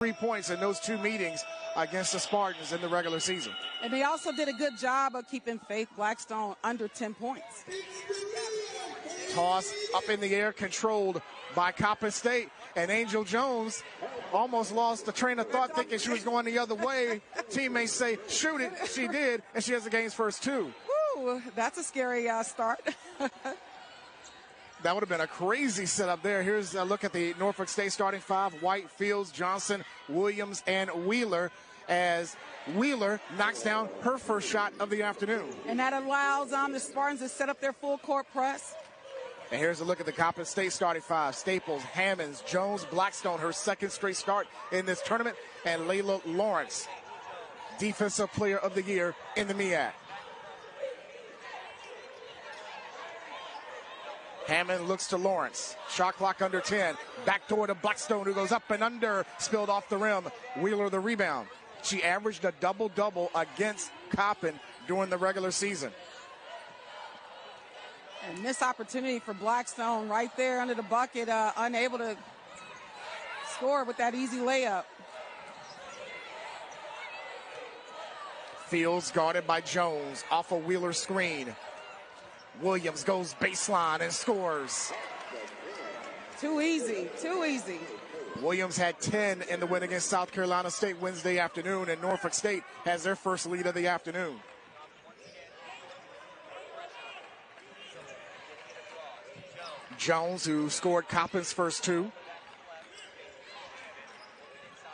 3 points in those two meetings against the Spartans in the regular season. And they also did a good job of keeping Faith Blackstone under 10 points. Toss up in the air, controlled by Coppin State. And Angel Jones almost lost the train of thought, thinking she was going the other way. Teammates say, shoot it. She did, and she has the game's first two. Woo, that's a scary start. That would have been a crazy setup there. Here's a look at the Norfolk State starting five: White, Fields, Johnson, Williams, and Wheeler, as Wheeler knocks down her first shot of the afternoon. And that allows the Spartans to set up their full court press. And here's a look at the Coppin State starting five: Staples, Hammonds, Jones, Blackstone, her second straight start in this tournament, and Layla Lawrence, Defensive Player of the Year in the MEAC. Hammond looks to Lawrence. Shot clock under 10. Backdoor to Blackstone, who goes up and under. Spilled off the rim. Wheeler the rebound. She averaged a double-double against Coppin during the regular season. And missed opportunity for Blackstone right there under the bucket. Unable to score with that easy layup. Fields guarded by Jones off a Wheeler screen. Williams goes baseline and scores. Too easy, too easy. Williams had 10 in the win against South Carolina State Wednesday afternoon, and Norfolk State has their first lead of the afternoon. Jones, who scored Coppin's first two.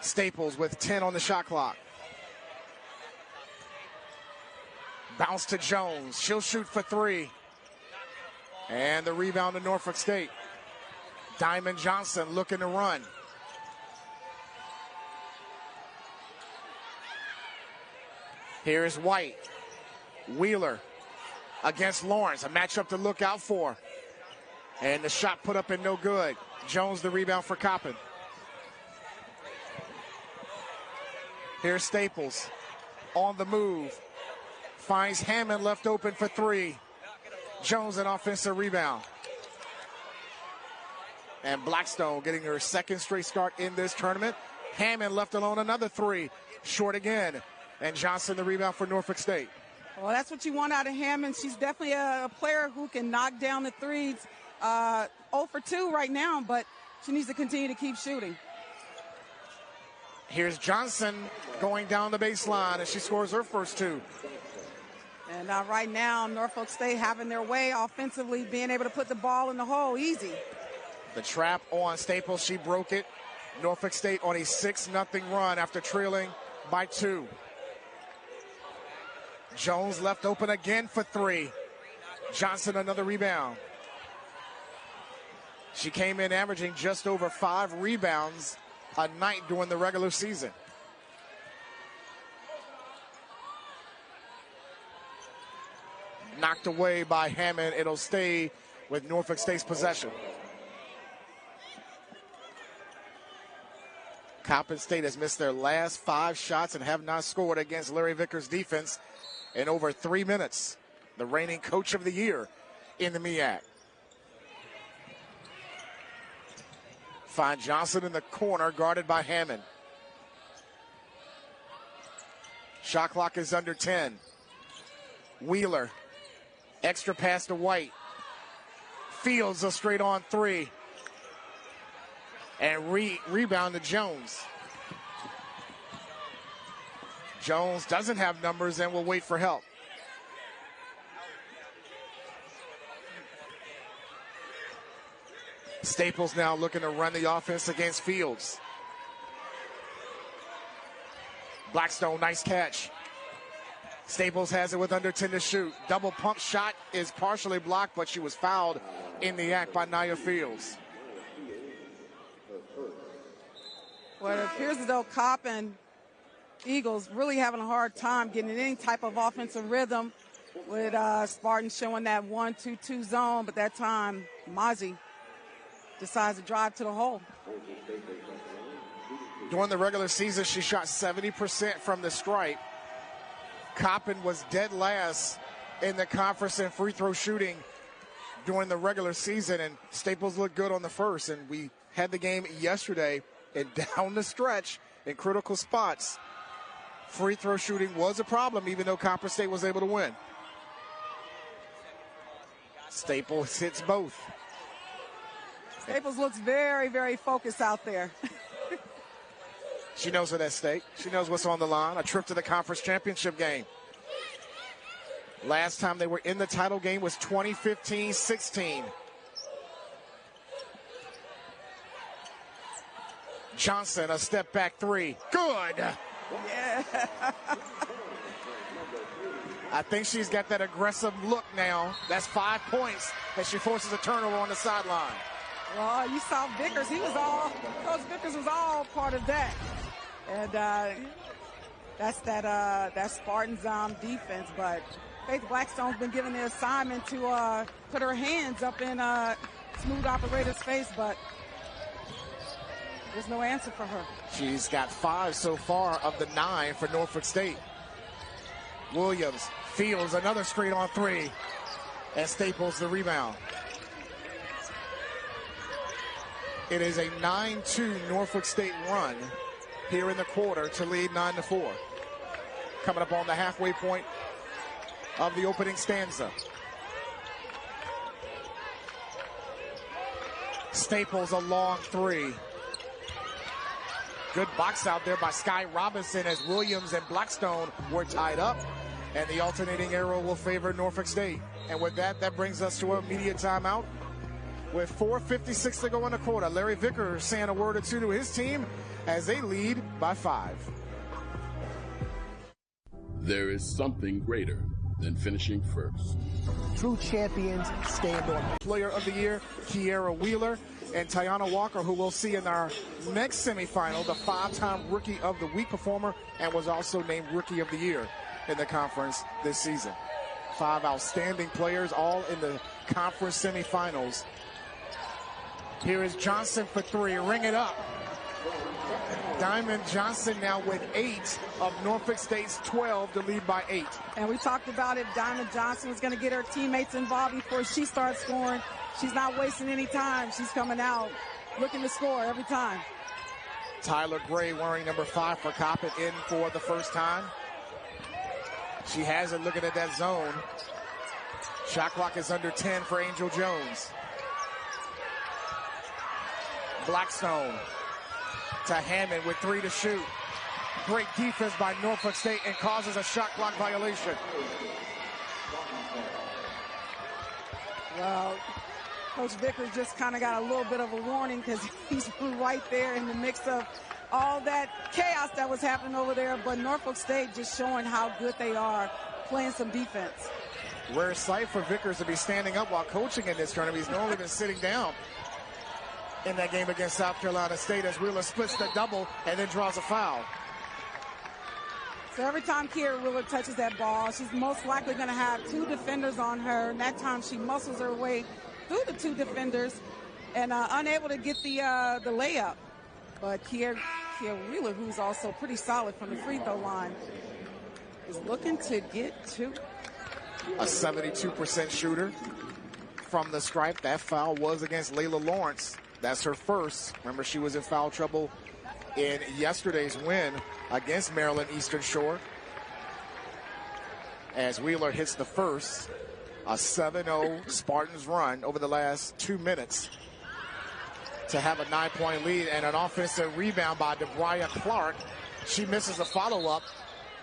Staples with 10 on the shot clock. Bounce to Jones. She'll shoot for three. And the rebound to Norfolk State. Diamond Johnson looking to run. Here's White. Wheeler against Lawrence. A matchup to look out for. And the shot put up and no good. Jones the rebound for Coppin. Here's Staples on the move. Finds Hammond left open for three. Jones an offensive rebound. And Blackstone getting her second straight start in this tournament. Hammond left alone another three. Short again. And Johnson the rebound for Norfolk State. Well, that's what you want out of Hammond. She's definitely a player who can knock down the threes. 0 for 2 right now, but she needs to continue to keep shooting. Here's Johnson going down the baseline, and she scores her first two. And right now, Norfolk State having their way offensively, being able to put the ball in the hole easy. The trap on Staples, she broke it. Norfolk State on a 6-0 run after trailing by 2. Jones left open again for three. Johnson another rebound. She came in averaging just over 5 rebounds a night during the regular season. Knocked away by Hammond. It'll stay with Norfolk State's possession. Coppin State has missed their last 5 shots and have not scored against Larry Vickers' defense in over 3 minutes. The reigning coach of the year in the MEAC. Find Johnson in the corner, guarded by Hammond. Shot clock is under 10. Wheeler. Extra pass to White. Fields a straight on three. And rebound to Jones. Jones doesn't have numbers and will wait for help. Staples now looking to run the offense against Fields. Blackstone, nice catch. Staples has it with under 10 to shoot. Double pump shot is partially blocked, but she was fouled in the act by Nia Fields. Well, it appears as though Coppin Eagles really having a hard time getting in any type of offensive rhythm, with Spartans showing that 1-2-2 zone, but that time Mozzie decides to drive to the hole. During the regular season, she shot 70% from the stripe. Coppin was dead last in the conference in free throw shooting during the regular season, and Staples looked good on the first, and we had the game yesterday, and down the stretch, in critical spots. Free throw shooting was a problem, even though Coppin State was able to win. Staples hits both. Staples looks very, very focused out there. She knows what's at stake. She knows what's on the line. A trip to the conference championship game. Last time they were in the title game was 2015-16. Johnson, a step back three. Good. Yeah. I think she's got that aggressive look now. That's 5 points as she forces a turnover on the sideline. Well, you saw Vickers. Coach Vickers was all part of that. And that's that Spartans defense. But Faith Blackstone's been given the assignment to put her hands up in smooth operator's face, but there's no answer for her. She's got 5 so far of the 9 for Norfolk State. Williams fields another straight on 3, and Staples the rebound. It is a 9-2 Norfolk State run here in the quarter to lead 9-4. Coming up on the halfway point of the opening stanza. Staples a long 3. Good box out there by Sky Robinson as Williams and Blackstone were tied up. And the alternating arrow will favor Norfolk State. And with that, that brings us to a immediate timeout. With 4:56 to go in the quarter, Larry Vickers saying a word or two to his team as they lead by 5. There is something greater than finishing first. True champions stay in Norfolk. Player of the year, Kiera Wheeler, and Tiana Walker, who we'll see in our next semifinal, the 5-time Rookie of the Week performer, and was also named Rookie of the Year in the conference this season. 5 outstanding players, all in the conference semifinals. Here is Johnson for 3. Ring it up. Diamond Johnson now with 8 of Norfolk State's 12 to lead by 8. And we talked about if Diamond Johnson was going to get her teammates involved before she starts scoring. She's not wasting any time. She's coming out looking to score every time. Tyler Gray wearing number 5 for Coppin in for the first time. She has it looking at that zone. Shot clock is under 10 for Angel Jones. Blackstone to Hammond with 3 to shoot. Great defense by Norfolk State and causes a shot clock violation. Well, Coach Vickers just kind of got a little bit of a warning because he's right there in the mix of all that chaos that was happening over there. But Norfolk State just showing how good they are playing some defense. Rare sight for Vickers to be standing up while coaching in this tournament. He's normally been sitting down in that game against South Carolina State as Wheeler splits the double and then draws a foul. So every time Kiera Wheeler touches that ball, she's most likely going to have 2 defenders on her. And that time she muscles her way through the 2 defenders and unable to get the layup. But Kiera Wheeler, who's also pretty solid from the free throw line, is looking to get 2. A 72% shooter from the stripe. That foul was against Layla Lawrence. That's her first. Remember, she was in foul trouble in yesterday's win against Maryland Eastern Shore. As Wheeler hits the first, a 7-0 Spartans run over the last 2 minutes to have a 9-point lead and an offensive rebound by DeBria Clark. She misses a follow-up,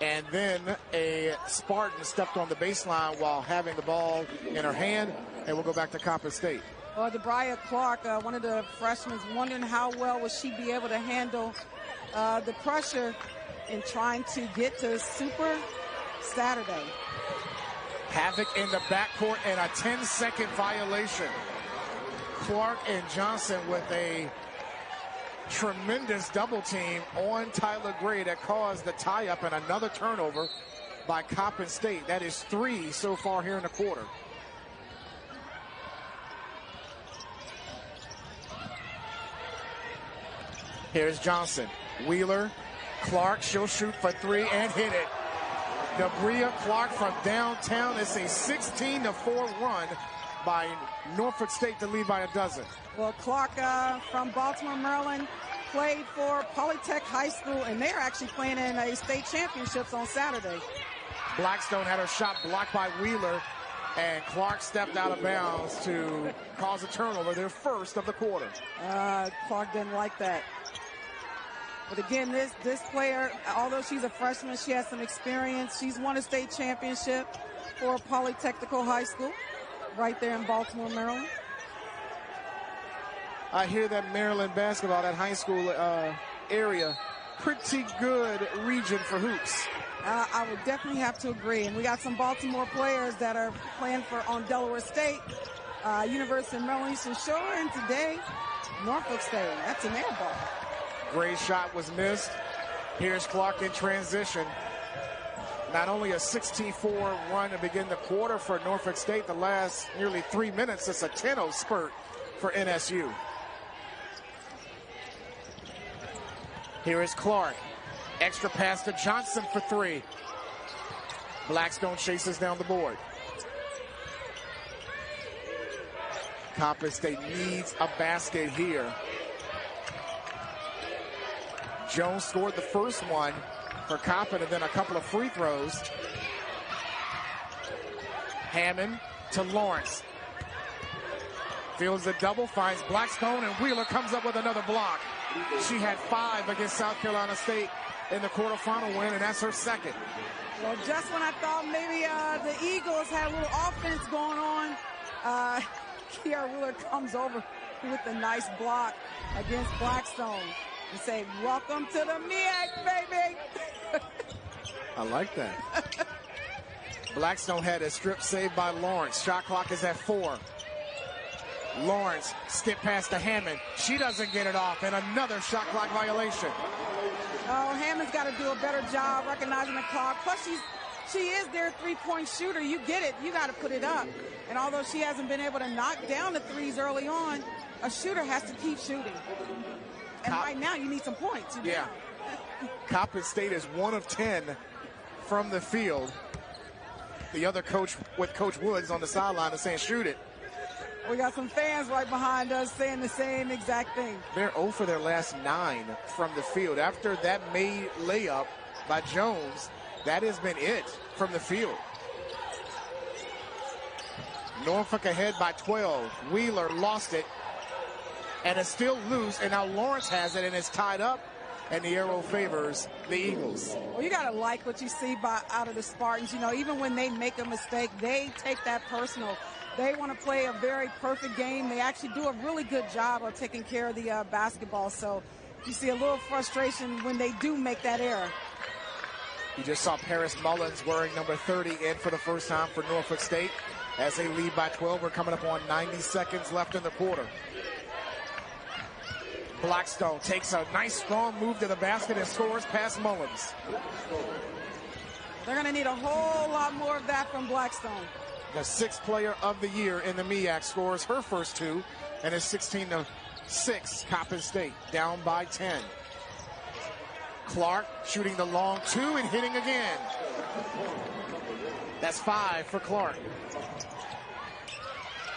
and then a Spartan stepped on the baseline while having the ball in her hand, and we'll go back to Coppin State. Well, DeBria Clark, one of the freshmen, wondering how well will she be able to handle the pressure in trying to get to Super Saturday. Havoc in the backcourt and a 10-second violation. Clark and Johnson with a tremendous double team on Tyler Gray that caused the tie-up and another turnover by Coppin State. That is 3 so far here in the quarter. Here's Johnson. Wheeler, Clark, she'll shoot for 3 and hit it. DeBria Clark from downtown. It's a 16-4 run by Norfolk State to lead by a dozen. Well, Clark from Baltimore, Maryland, played for Polytech High School, and they're actually playing in a state championships on Saturday. Blackstone had her shot blocked by Wheeler, and Clark stepped out of bounds to cause a turnover, their first of the quarter. Clark didn't like that. But again, this player, although she's a freshman, she has some experience. She's won a state championship for Polytechnical High School right there in Baltimore, Maryland. I hear that Maryland basketball, that high school area, pretty good region for hoops. I would definitely have to agree. And we got some Baltimore players that are playing on Delaware State, University of Maryland Eastern Shore, and today, Norfolk State. That's an air ball. Great shot was missed. Here's Clark in transition. Not only a 16-4 run to begin the quarter for Norfolk State, the last nearly 3 minutes, it's a 10-0 spurt for NSU. Here is Clark. Extra pass to Johnson for three. Blackstone chases down the board. Coppin State needs a basket here. Jones scored the first one for Coppin, and then a couple of free throws. Hammond to Lawrence. Fields the double, finds Blackstone, and Wheeler comes up with another block. She had 5 against South Carolina State in the quarterfinal win, and that's her second. Well, just when I thought maybe the Eagles had a little offense going on, Kiara Wheeler comes over with a nice block against Blackstone and say, welcome to the MEAC, baby. I like that. Blackstone had a strip saved by Lawrence. Shot clock is at 4. Lawrence skip past to Hammond. She doesn't get it off, and another shot clock violation. Oh, Hammond's got to do a better job recognizing the clock. Plus, she is their three-point shooter. You get it. You got to put it up. And although she hasn't been able to knock down the threes early on, a shooter has to keep shooting. And right now, you need some points. Yeah. Coppin State is 1 of 10 from the field. The other coach with Coach Woods on the sideline is saying, shoot it. We got some fans right behind us saying the same exact thing. They're 0 for their last 9 from the field. After that made layup by Jones, that has been it from the field. Norfolk ahead by 12. Wheeler lost it, and it's still loose, and now Lawrence has it, and it's tied up, and the arrow favors the Eagles. Well, you got to like what you see out of the Spartans. You know, even when they make a mistake, they take that personal. They want to play a very perfect game. They actually do a really good job of taking care of the basketball. So you see a little frustration when they do make that error. You just saw Paris Mullins wearing number 30 in for the first time for Norfolk State as they lead by 12. We're coming up on 90 seconds left in the quarter. Blackstone takes a nice strong move to the basket and scores past Mullins. They're going to need a whole lot more of that from Blackstone. The 6th player of the year in the MEAC scores her first 2, and it's 16-6. Coppin State down by 10. Clark shooting the long 2 and hitting again. That's 5 for Clark.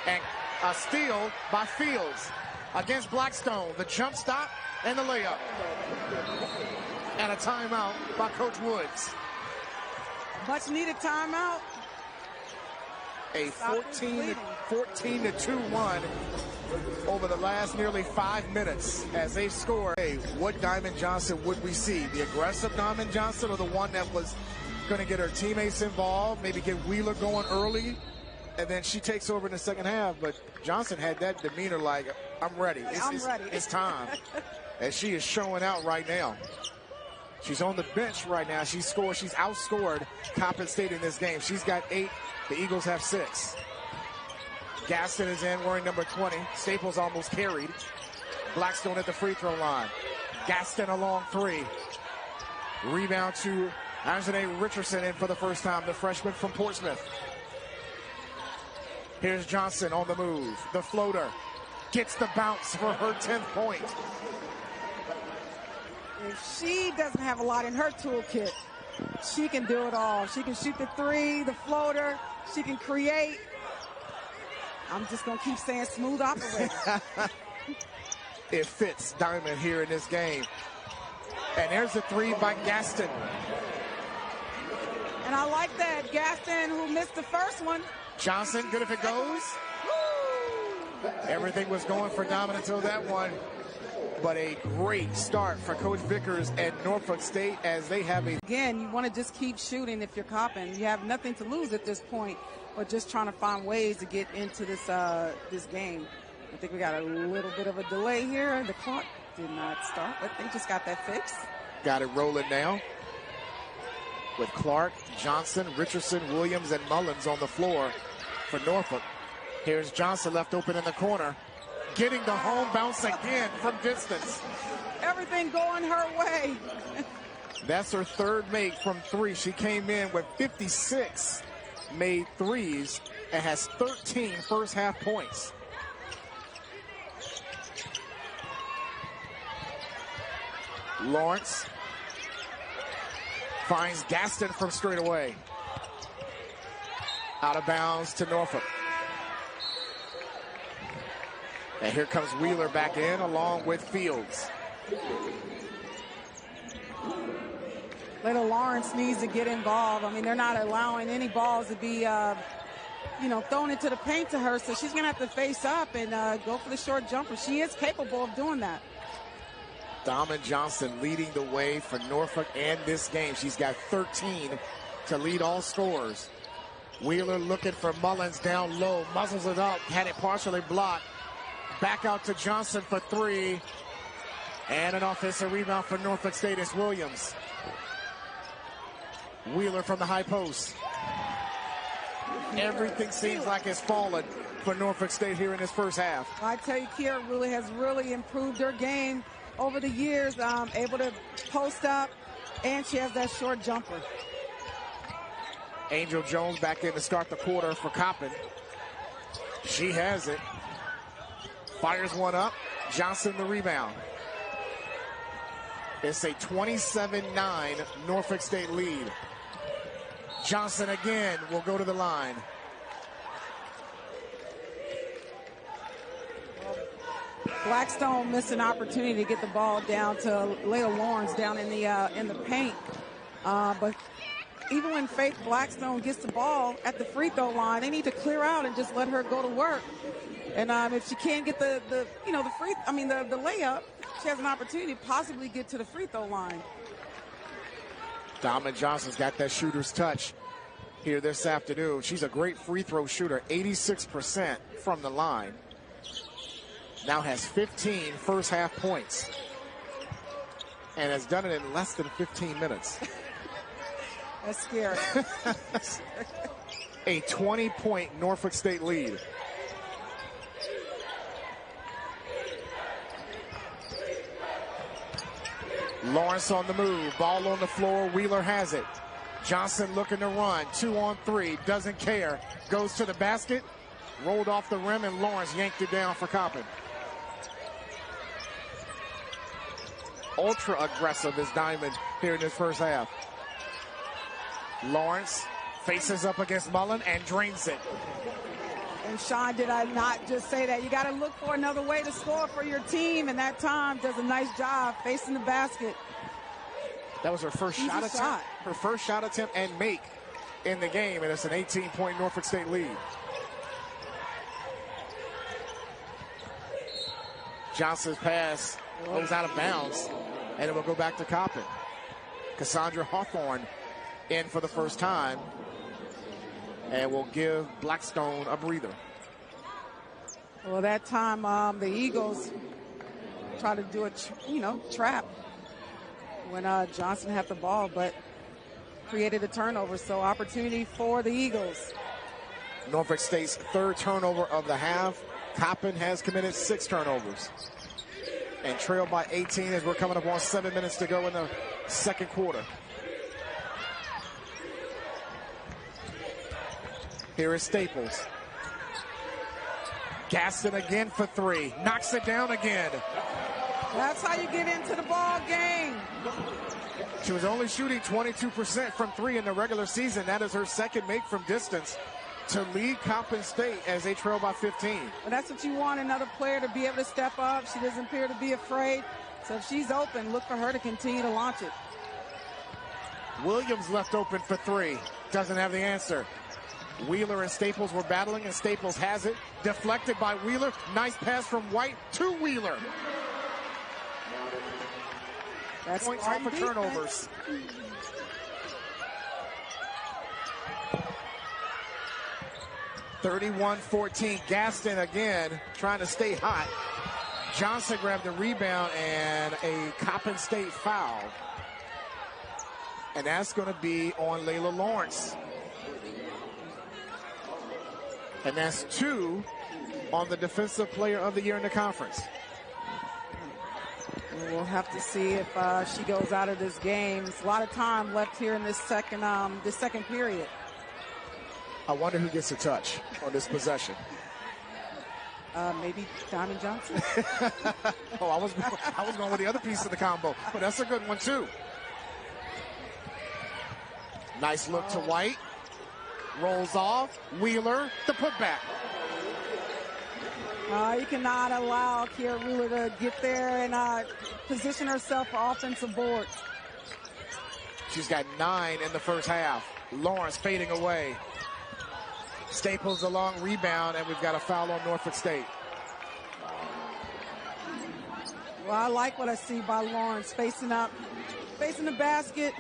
And a steal by Fields against Blackstone. The jump stop and the layup. And a timeout by Coach Woods. Much needed timeout. A 14-2 run over the last nearly 5 minutes as they score. Hey, what Diamond Johnson would we see? The aggressive Diamond Johnson, or the one that was going to get her teammates involved, maybe get Wheeler going early, and then she takes over in the second half? But Johnson had that demeanor like, I'm ready. It's time. And she is showing out right now. She's on the bench right now. She's outscored Coppin State in this game. She's got 8. The Eagles have 6. Gaston is in wearing number 20. Staples almost carried. Blackstone at the free throw line. Gaston a long 3. Rebound to Anjanae Richardson in for the first time, the freshman from Portsmouth. Here's Johnson on the move. The floater gets the bounce for her 10th point. If she doesn't have a lot in her toolkit, she can do it all. She can shoot the 3, the floater. She can create. I'm just going to keep saying smooth operator. it fits Diamond here in this game. And there's a three by Gaston. And I like that. Gaston, who missed the first one. Johnson, good if it goes. Woo! Everything was going for Diamond until that one. But a great start for Coach Vickers and Norfolk State as they have a... Again, you want to just keep shooting if you're Coppin. You have nothing to lose at this point, but just trying to find ways to get into this this game. I think we got a little bit of a delay here. The clock did not start, but they just got that fixed. Got it rolling now with Clark, Johnson, Richardson, Williams, and Mullins on the floor for Norfolk. Here's Johnson left open in the corner, getting the home bounce again from distance. Everything going her way. That's her third make from three. She came in with 56 made threes and has 13 first half points. Lawrence finds Gaston from straight away. Out of bounds to Norfolk. And here comes Wheeler back in along with Fields. Little Lawrence needs to get involved. I mean, they're not allowing any balls to be, thrown into the paint to her. So she's going to have to face up and go for the short jumper. She is capable of doing that. Diamond Johnson leading the way for Norfolk and this game. She's got 13 to lead all scorers. Wheeler looking for Mullins down low. Muzzles it up. Had it partially blocked. Back out to Johnson for three. And an offensive rebound for Norfolk State. It's Williams. Wheeler from the high post. Everything seems like it's fallen for Norfolk State here in this first half. I tell you, Kiera has really improved her game over the years, able to post up, and she has that short jumper. Angel Jones back in to start the quarter for Coppin. She has it. Fires one up. Johnson the rebound. It's a 27-9 Norfolk State lead. Johnson again will go to the line. Blackstone missed an opportunity to get the ball down to Layla Lawrence down in the paint. But even when Faith Blackstone gets the ball at the free throw line, they need to clear out and just let her go to work. And if she can't get the layup, she has an opportunity to possibly get to the free throw line. Diamond Johnson's got that shooter's touch here this afternoon. She's a great free throw shooter, 86% from the line. Now has 15 first half points and has done it in less than 15 minutes. That's scary. A 20-point Norfolk State lead. Lawrence on the move, ball on the floor, Wheeler has it. Johnson looking to run, 2-on-3, doesn't care, goes to the basket, rolled off the rim, and Lawrence yanked it down for Coppin. Ultra aggressive is Diamond here in this first half. Lawrence faces up against Mullen and drains it. And Sean, did I not just say that? You got to look for another way to score for your team, and that time does a nice job facing the basket. That was her first shot attempt. Her first shot attempt and make in the game, and it's an 18-point Norfolk State lead. Johnson's pass goes out of bounds, and it will go back to Coppin. Cassandra Hawthorne in for the first time, and will give Blackstone a breather. Well, that time the Eagles try to do a trap when Johnson had the ball, but created a turnover. So opportunity for the Eagles. Norfolk State's third turnover of the half. Coppin has committed 6 turnovers and trailed by 18 as we're coming up on 7 minutes to go in the second quarter. Here is Staples. Gaston again for 3. Knocks it down again. That's how you get into the ball game. She was only shooting 22% from 3 in the regular season. That is her second make from distance. to lead Coppin State as they trail by 15. But that's what you want, another player to be able to step up. She doesn't appear to be afraid. So if she's open, look for her to continue to launch it. Williams left open for three. Doesn't have the answer. Wheeler and Staples were battling, and Staples has it. Deflected by Wheeler. Nice pass from White to Wheeler. That's points off of turnovers. 31-14. Gaston again trying to stay hot. Johnson grabbed the rebound and a Coppin State foul. And that's going to be on Layla Lawrence. And that's 2 on the Defensive Player of the Year in the conference. We'll have to see if she goes out of this game. There's a lot of time left here in this second period. I wonder who gets a touch on this possession. Maybe Diamond Johnson. Oh, I was going with the other piece of the combo, but that's a good one too. Nice look to White. Rolls off. Wheeler, the putback. You cannot allow Kiera Wheeler to get there and position herself for offensive boards. She's got 9 in the first half. Lawrence fading away. Staples a long rebound, and we've got a foul on Norfolk State. Well, I like what I see by Lawrence facing up, facing the basket.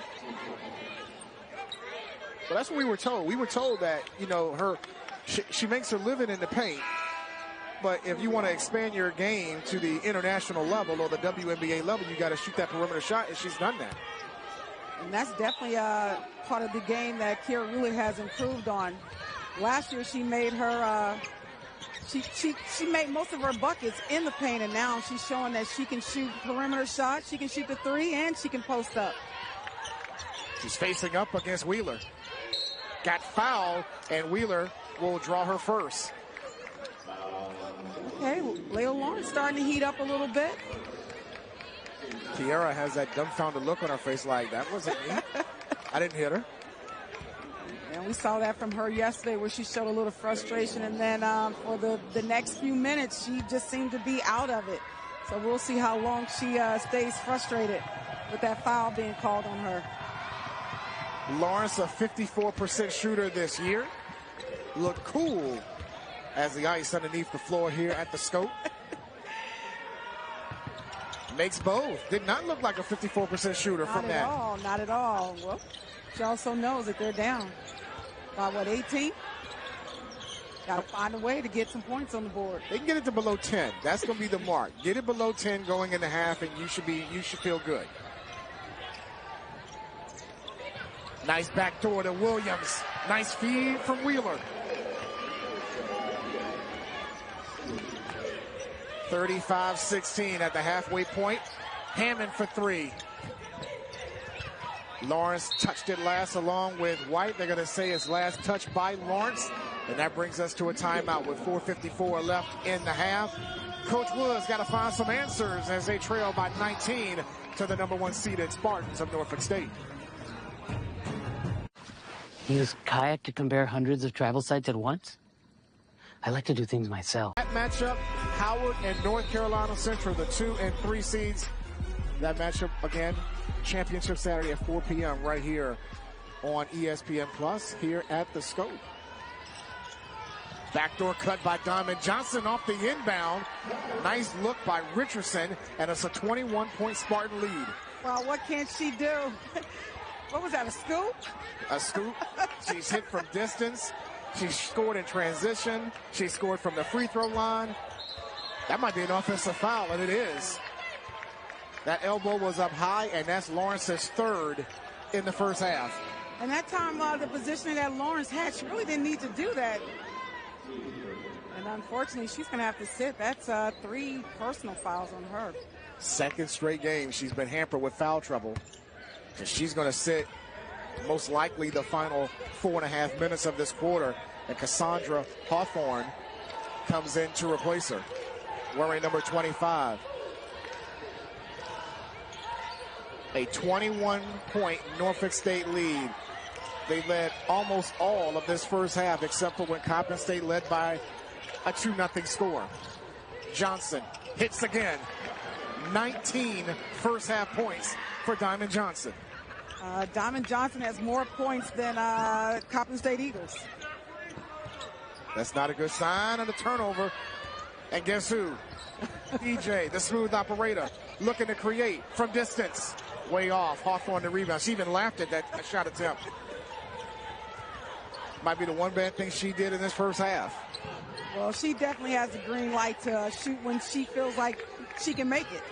But that's what we were told. We were told that, you know, she makes her living in the paint. But if you want to expand your game to the international level or the WNBA level, you got to shoot that perimeter shot, and she's done that. And that's definitely part of the game that Kiera really has improved on. Last year, she made her she made most of her buckets in the paint, and now she's showing that she can shoot perimeter shots, she can shoot the three, and she can post up. She's facing up against Wheeler. Got fouled, and Wheeler will draw her first. Okay, Layla Lawrence starting to heat up a little bit. Kiera has that dumbfounded look on her face like, that wasn't me. I didn't hit her. And we saw that from her yesterday where she showed a little frustration. And then for the next few minutes, she just seemed to be out of it. So we'll see how long she stays frustrated with that foul being called on her. Lawrence, a 54% shooter this year. Looked cool as the ice underneath the floor here at the Scope. Makes both. Did not look like a 54% shooter from that. Not at all, not at all. Well, she also knows that they're down by, what, 18? Got to find a way to get some points on the board. They can get it to below 10. That's going to be the mark. Get it below 10 going in the half, and you should feel good. Nice backdoor to Williams. Nice feed from Wheeler. 35-16 at the halfway point. Hammond for three. Lawrence touched it last along with White. They're going to say it's last touch by Lawrence. And that brings us to a timeout with 4:54 left in the half. Coach Wood's got to find some answers as they trail by 19 to the #1 seeded Spartans of Norfolk State. Use kayak to compare hundreds of travel sites at once? I like to do things myself. That matchup, Howard and North Carolina Central, the 2 and 3 seeds. That matchup, again, championship Saturday at 4 p.m. right here on ESPN Plus here at the Scope. Backdoor cut by Diamond Johnson off the inbound. Nice look by Richardson, and it's a 21-point Spartan lead. Well, what can she do? What was that, a scoop? A scoop. She's hit from distance. She scored in transition. She scored from the free throw line. That might be an offensive foul, and it is. That elbow was up high, and that's Lawrence's third in the first half. And that time, the positioning that Lawrence had, she really didn't need to do that. And unfortunately, she's going to have to sit. That's 3 personal fouls on her. Second straight game she's been hampered with foul trouble. And she's going to sit most likely the final 4.5 minutes of this quarter. And Cassandra Hawthorne comes in to replace her, wearing number 25. A 21-point Norfolk State lead. They led almost all of this first half, except for when Coppin State led by a 2-0 score. Johnson hits again. 19 first half points for Diamond Johnson. Diamond Johnson has more points than Coppin State Eagles. That's not a good sign of the turnover. And guess who? DJ, the smooth operator, looking to create from distance. Way off. Hawthorne the rebound. She even laughed at that shot attempt. Might be the one bad thing she did in this first half. Well, she definitely has a green light to shoot when she feels like she can make it.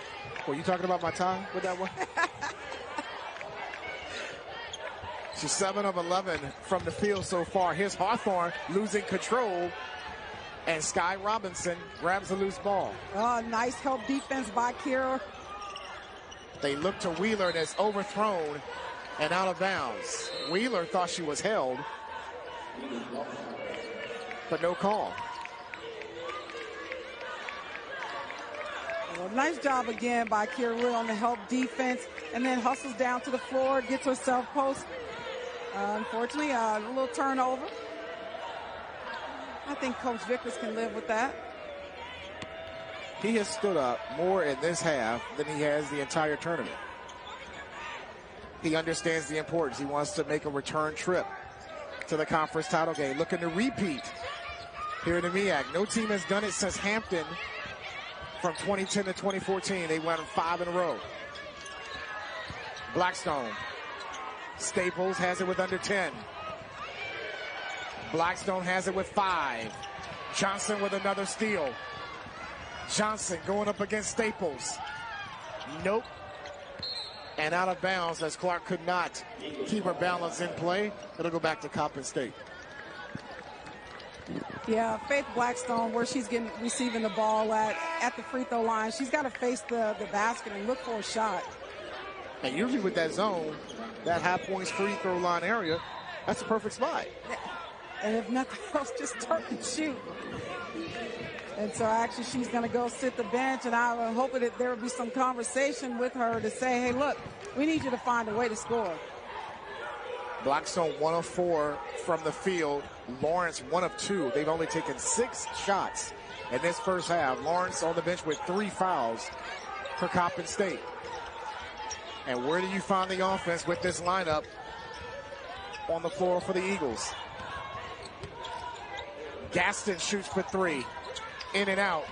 Were you talking about my time with that one? She's 7 of 11 from the field so far. Here's Hawthorne losing control. And Sky Robinson grabs a loose ball. Oh, nice help defense by Kira. They look to Wheeler and it's overthrown and out of bounds. Wheeler thought she was held, but no call. Well, nice job again by Kira Will on the help defense, and then hustles down to the floor, gets herself post. Unfortunately, a little turnover. I think Coach Vickers can live with that. He has stood up more in this half than he has the entire tournament. He understands the importance. He wants to make a return trip to the conference title game. Looking to repeat here in the MEAC. No team has done it since Hampton from 2010 to 2014. They won 5 in a row. Blackstone. Staples has it with under 10. Blackstone has it with 5. Johnson with another steal. Johnson going up against Staples. Nope. And out of bounds as Clark could not keep her balance in play. It'll go back to Coppin State. Yeah, Faith Blackstone, where she's receiving the ball at the free throw line, she's got to face the basket and look for a shot. And usually with that zone, that high points free throw line area, that's a perfect spot. And if nothing else, just turn and shoot. And so actually she's going to go sit the bench, and I would hope that there would be some conversation with her to say, hey, look, we need you to find a way to score. Blackstone 1 of 4 from the field. Lawrence 1 of 2. They've only taken 6 shots in this first half. Lawrence on the bench with 3 fouls for Coppin State. And where do you find the offense with this lineup on the floor for the Eagles? Gaston shoots for 3. In and out.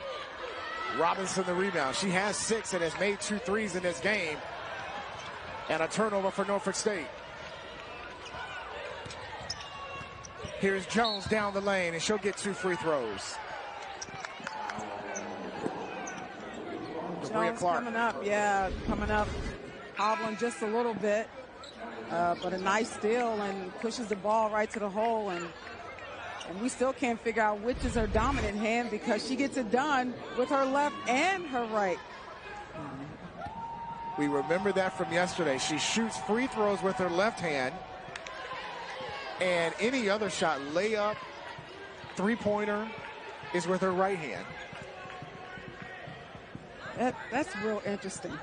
Robinson the rebound. She has 6 and has made 2 threes in this game. And a turnover for Norfolk State. Here's Jones down the lane, and she'll get 2 free throws. Jones coming up, coming up, hobbling just a little bit. But a nice steal and pushes the ball right to the hole. And we still can't figure out which is her dominant hand, because she gets it done with her left and her right. We remember that from yesterday. She shoots free throws with her left hand, and any other shot, layup, three-pointer, is with her right hand. That's real interesting.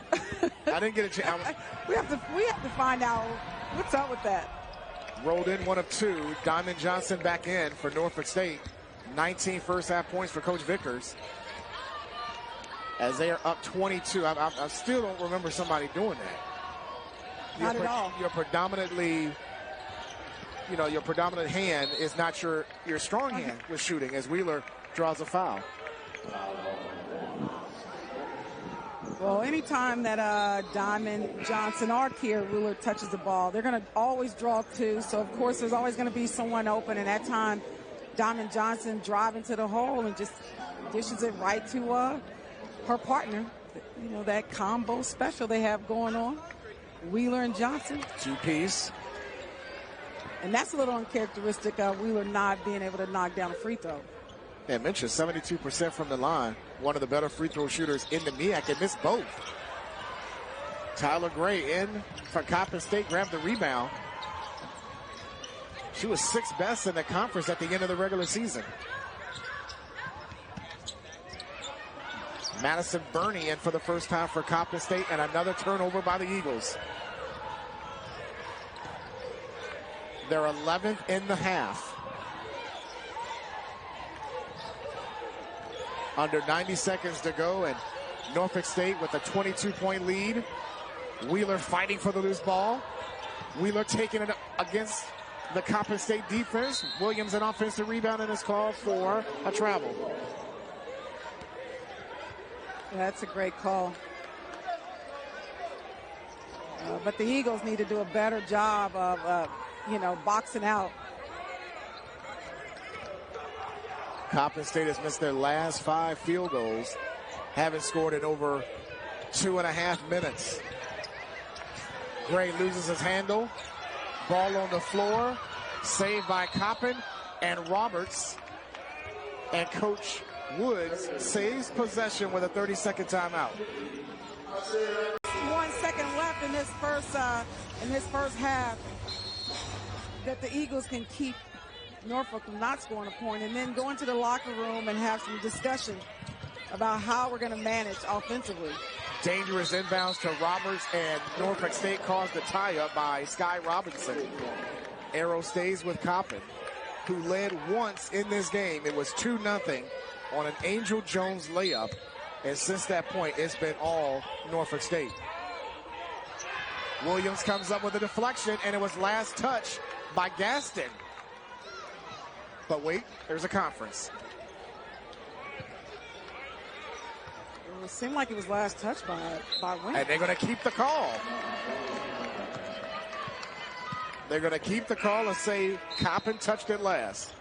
I didn't get a chance. We have to find out what's up with that. Rolled in 1 of 2. Diamond Johnson back in for Norfolk State. 19 first half points for Coach Vickers, as they are up 22. I still don't remember somebody doing that. Not at all. You're predominantly, your predominant hand is not your strong hand with shooting, as Wheeler draws a foul. Well, anytime that Diamond Johnson or Kier Wheeler touches the ball, they're going to always draw 2. So, of course, there's always going to be someone open. And that time, Diamond Johnson driving to the hole and just dishes it right to her partner. That combo special they have going on. Wheeler and Johnson. 2-piece. And that's a little uncharacteristic of Wheeler not being able to knock down a free throw. Yeah, mentioned 72% from the line. One of the better free throw shooters in the MEAC, and missed both. Tyler Gray in for Coppin State, grabbed the rebound. She was 6th best in the conference at the end of the regular season. Madison Burney in for the first time for Coppin State, and another turnover by the Eagles. They're 11th in the half. Under 90 seconds to go, and Norfolk State with a 22-point lead. Wheeler fighting for the loose ball. Wheeler taking it against the Coppin State defense. Williams an offensive rebound and is called for a travel. That's a great call. But the Eagles need to do a better job of, boxing out. Coppin State has missed their last 5 field goals, haven't scored in over 2.5 minutes. Gray loses his handle. Ball on the floor. Saved by Coppin and Roberts. And Coach Woods saves possession with a 30-second timeout. 1 second left in this first half. That the Eagles can keep Norfolk from not scoring a point, and then go into the locker room and have some discussion about how we're going to manage offensively. Dangerous inbounds to Roberts, and Norfolk State caused the tie-up by Sky Robinson. Arrow stays with Coppin, who led once in this game. It was 2-0 on an Angel Jones layup, and since that point, it's been all Norfolk State. Williams comes up with a deflection, and it was last touch by Gaston. But wait, there's a conference. It seemed like it was last touched by Wayne. And they're going to keep the call. They're going to keep the call and say Coppin touched it last.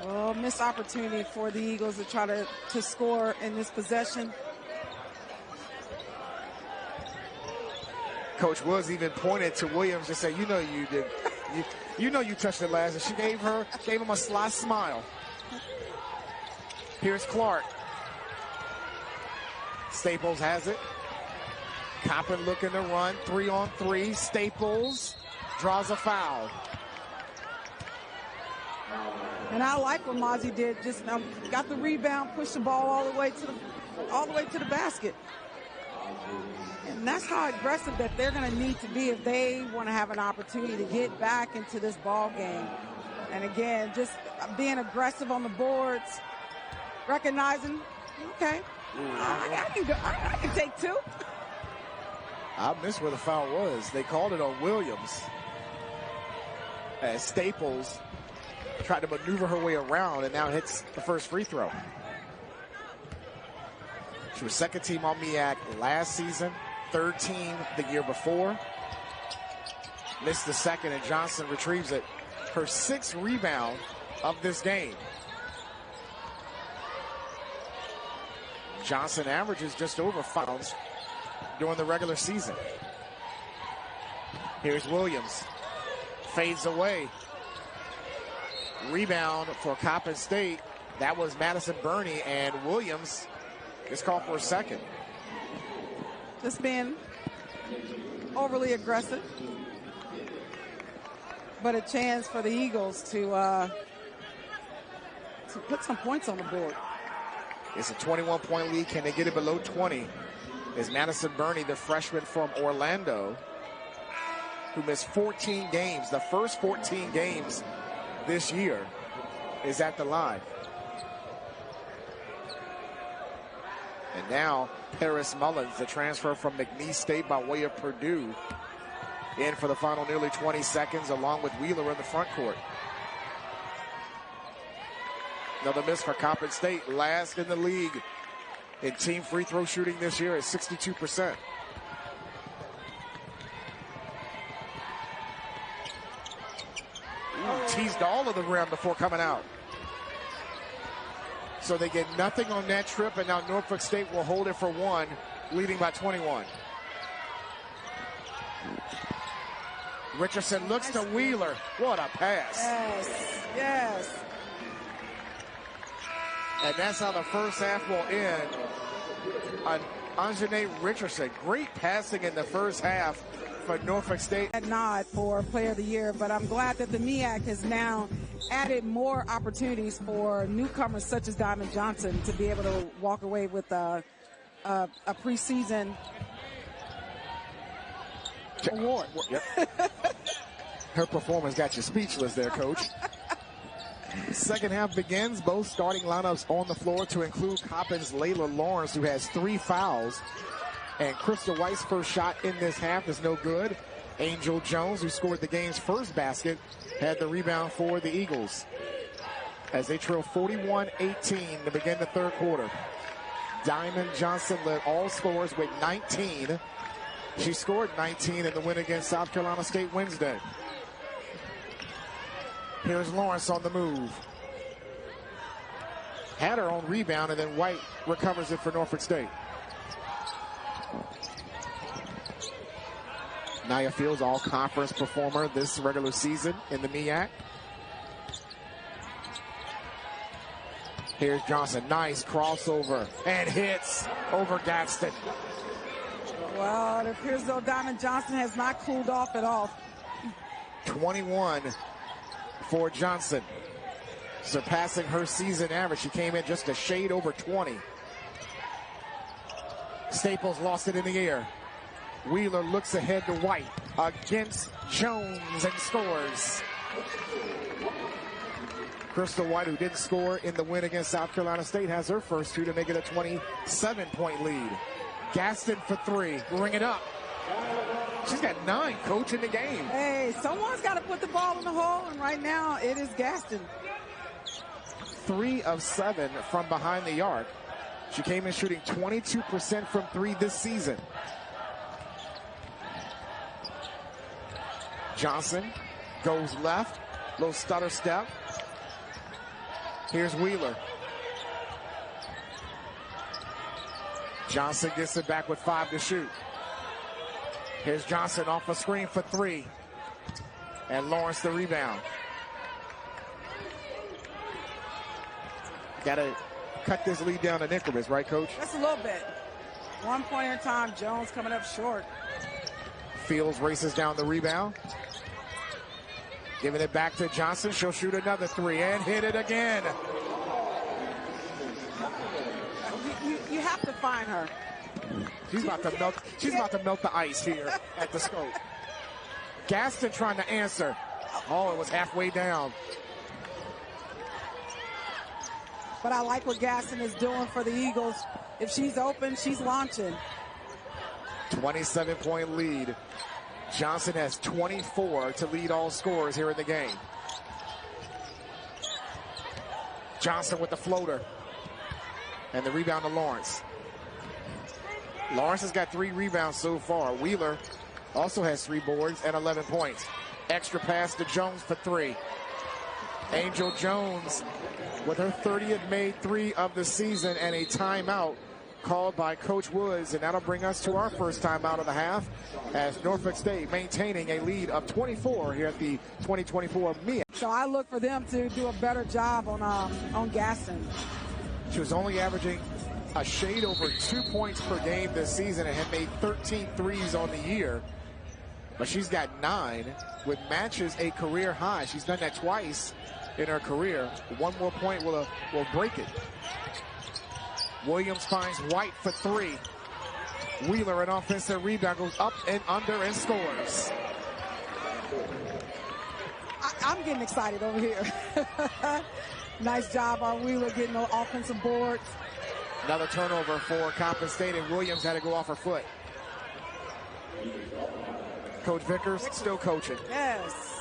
Well, missed opportunity for the Eagles to try to score in this possession. Coach Woods even pointed to Williams and said, you know you did. You know you touched it last. And she gave him a sly smile. Here's Clark. Staples has it. Coppin looking to run. 3-on-3. Staples draws a foul. And I like what Mozzie did. Just got the rebound, pushed the ball all the way to the basket. And that's how aggressive that they're going to need to be if they want to have an opportunity to get back into this ball game. And again, just being aggressive on the boards, recognizing, okay, I can take 2. I missed where the foul was. They called it on Williams, as Staples tried to maneuver her way around and now hits the first free throw. She was second team on MEAC last season, third team the year before. Missed the second, and Johnson retrieves it. Her 6th rebound of this game. Johnson averages just over 5 pounds during the regular season. Here's Williams. Fades away. Rebound for Coppin State. That was Madison Burney, and Williams is called for a second. Just being overly aggressive. But a chance for the Eagles to put some points on the board. It's a 21-point lead. Can they get it below 20? Is Madison Burney, the freshman from Orlando, who missed 14 games, the first 14 games this year, is at the line. And now Paris Mullins, the transfer from McNeese State by way of Purdue, in for the final nearly 20 seconds, along with Wheeler in the front court. Another miss for Coppin State, last in the league in team free throw shooting this year at 62%. Teased all of the rim before coming out. So they get nothing on that trip, and now Norfolk State will hold it for 1, leading by 21. Richardson looks to Wheeler. What a pass. Yes. And that's how the first half will end. Anjanae Richardson, great passing in the first half for Norfolk State. A nod for Player of the Year, but I'm glad that the MEAC has now added more opportunities for newcomers such as Diamond Johnson to be able to walk away with a preseason award. Yep. Her performance got you speechless there, Coach. Second half begins. Both starting lineups on the floor to include Coppin's Layla Lawrence, who has 3 fouls. And Crystal White's first shot in this half is no good. Angel Jones, who scored the game's first basket, had the rebound for the Eagles as they trail 41-18 to begin the third quarter. Diamond Johnson led all scorers with 19. She scored 19 in the win against South Carolina State Wednesday. Here's Lawrence on the move. Had her own rebound, and then White recovers it for Norfolk State. Nia Fields, all-conference performer this regular season in the MEAC. Here's Johnson, nice crossover, and hits over Gadsden. Well, it appears though Diamond Johnson has not cooled off at all. 21 for Johnson, surpassing her season average. She came in just a shade over 20. Staples lost it in the air. Wheeler looks ahead to White against Jones and scores. Crystal White, who didn't score in the win against South Carolina State, has her first 2 to make it a 27-point lead. Gaston for 3. Bring it up. She's got 9, Coach, in the game. Hey, someone's got to put the ball in the hole, and right now it is Gaston. 3 of 7 from behind the arc. She came in shooting 22% from 3 this season. Johnson goes left, little stutter step. Here's Wheeler. Johnson gets it back with 5 to shoot. Here's Johnson off a screen for 3. And Lawrence the rebound. Got to cut this lead down in increments, right, Coach? That's a little bit. 1 point at a time. Jones coming up short. Fields races down the rebound. Giving it back to Johnson. She'll shoot another 3 and hit it again. You have to find her. She's about to melt. She's about to melt the ice here at the scope. Gaston trying to answer. Oh, it was halfway down. But I like what Gaston is doing for the Eagles. If she's open, she's launching. 27-point lead. Johnson has 24 to lead all scorers here in the game. Johnson with the floater. And the rebound to Lawrence. Lawrence has got 3 rebounds so far. Wheeler also has 3 boards and 11 points. Extra pass to Jones for 3. Angel Jones with her 30th made 3 of the season, and a timeout called by Coach Woods, and that'll bring us to our first timeout of the half as Norfolk State maintaining a lead of 24 here at the 2024 MEAC. So I look for them to do a better job on Gaston. She was only averaging a shade over 2 points per game this season and had made 13 threes on the year. But she's got 9, which matches a career high. She's done that twice in her career. 1 more point will break it. Williams finds White for 3. Wheeler, an offensive rebound, goes up and under and scores. I'm getting excited over here. Nice job on Wheeler getting the offensive boards. Another turnover for Coppin State, and Williams had to go off her foot. Coach Vickers still coaching. Yes.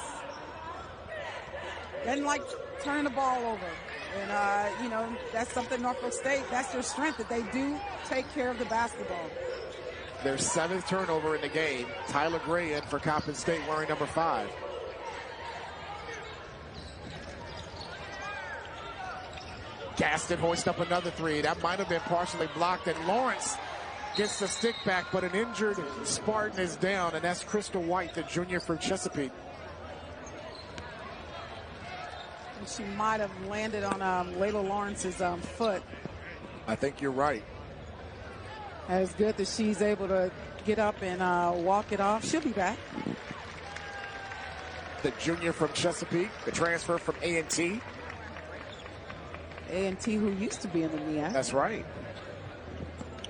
Doesn't like turning the ball over. And, you know, that's something Norfolk State, that's their strength, that they do take care of the basketball. Their 7th turnover in the game. Tyler Gray in for Coppin State wearing number 5. Gaston hoists up another 3. That might have been partially blocked, and Lawrence gets the stick back, but an injured Spartan is down, and that's Crystal White, the junior from Chesapeake. And she might have landed on Layla Lawrence's foot. I think you're right. And it's good that she's able to get up and walk it off. She'll be back. The junior from Chesapeake, the transfer from A&T. A&T, who used to be in the MEAC. That's right.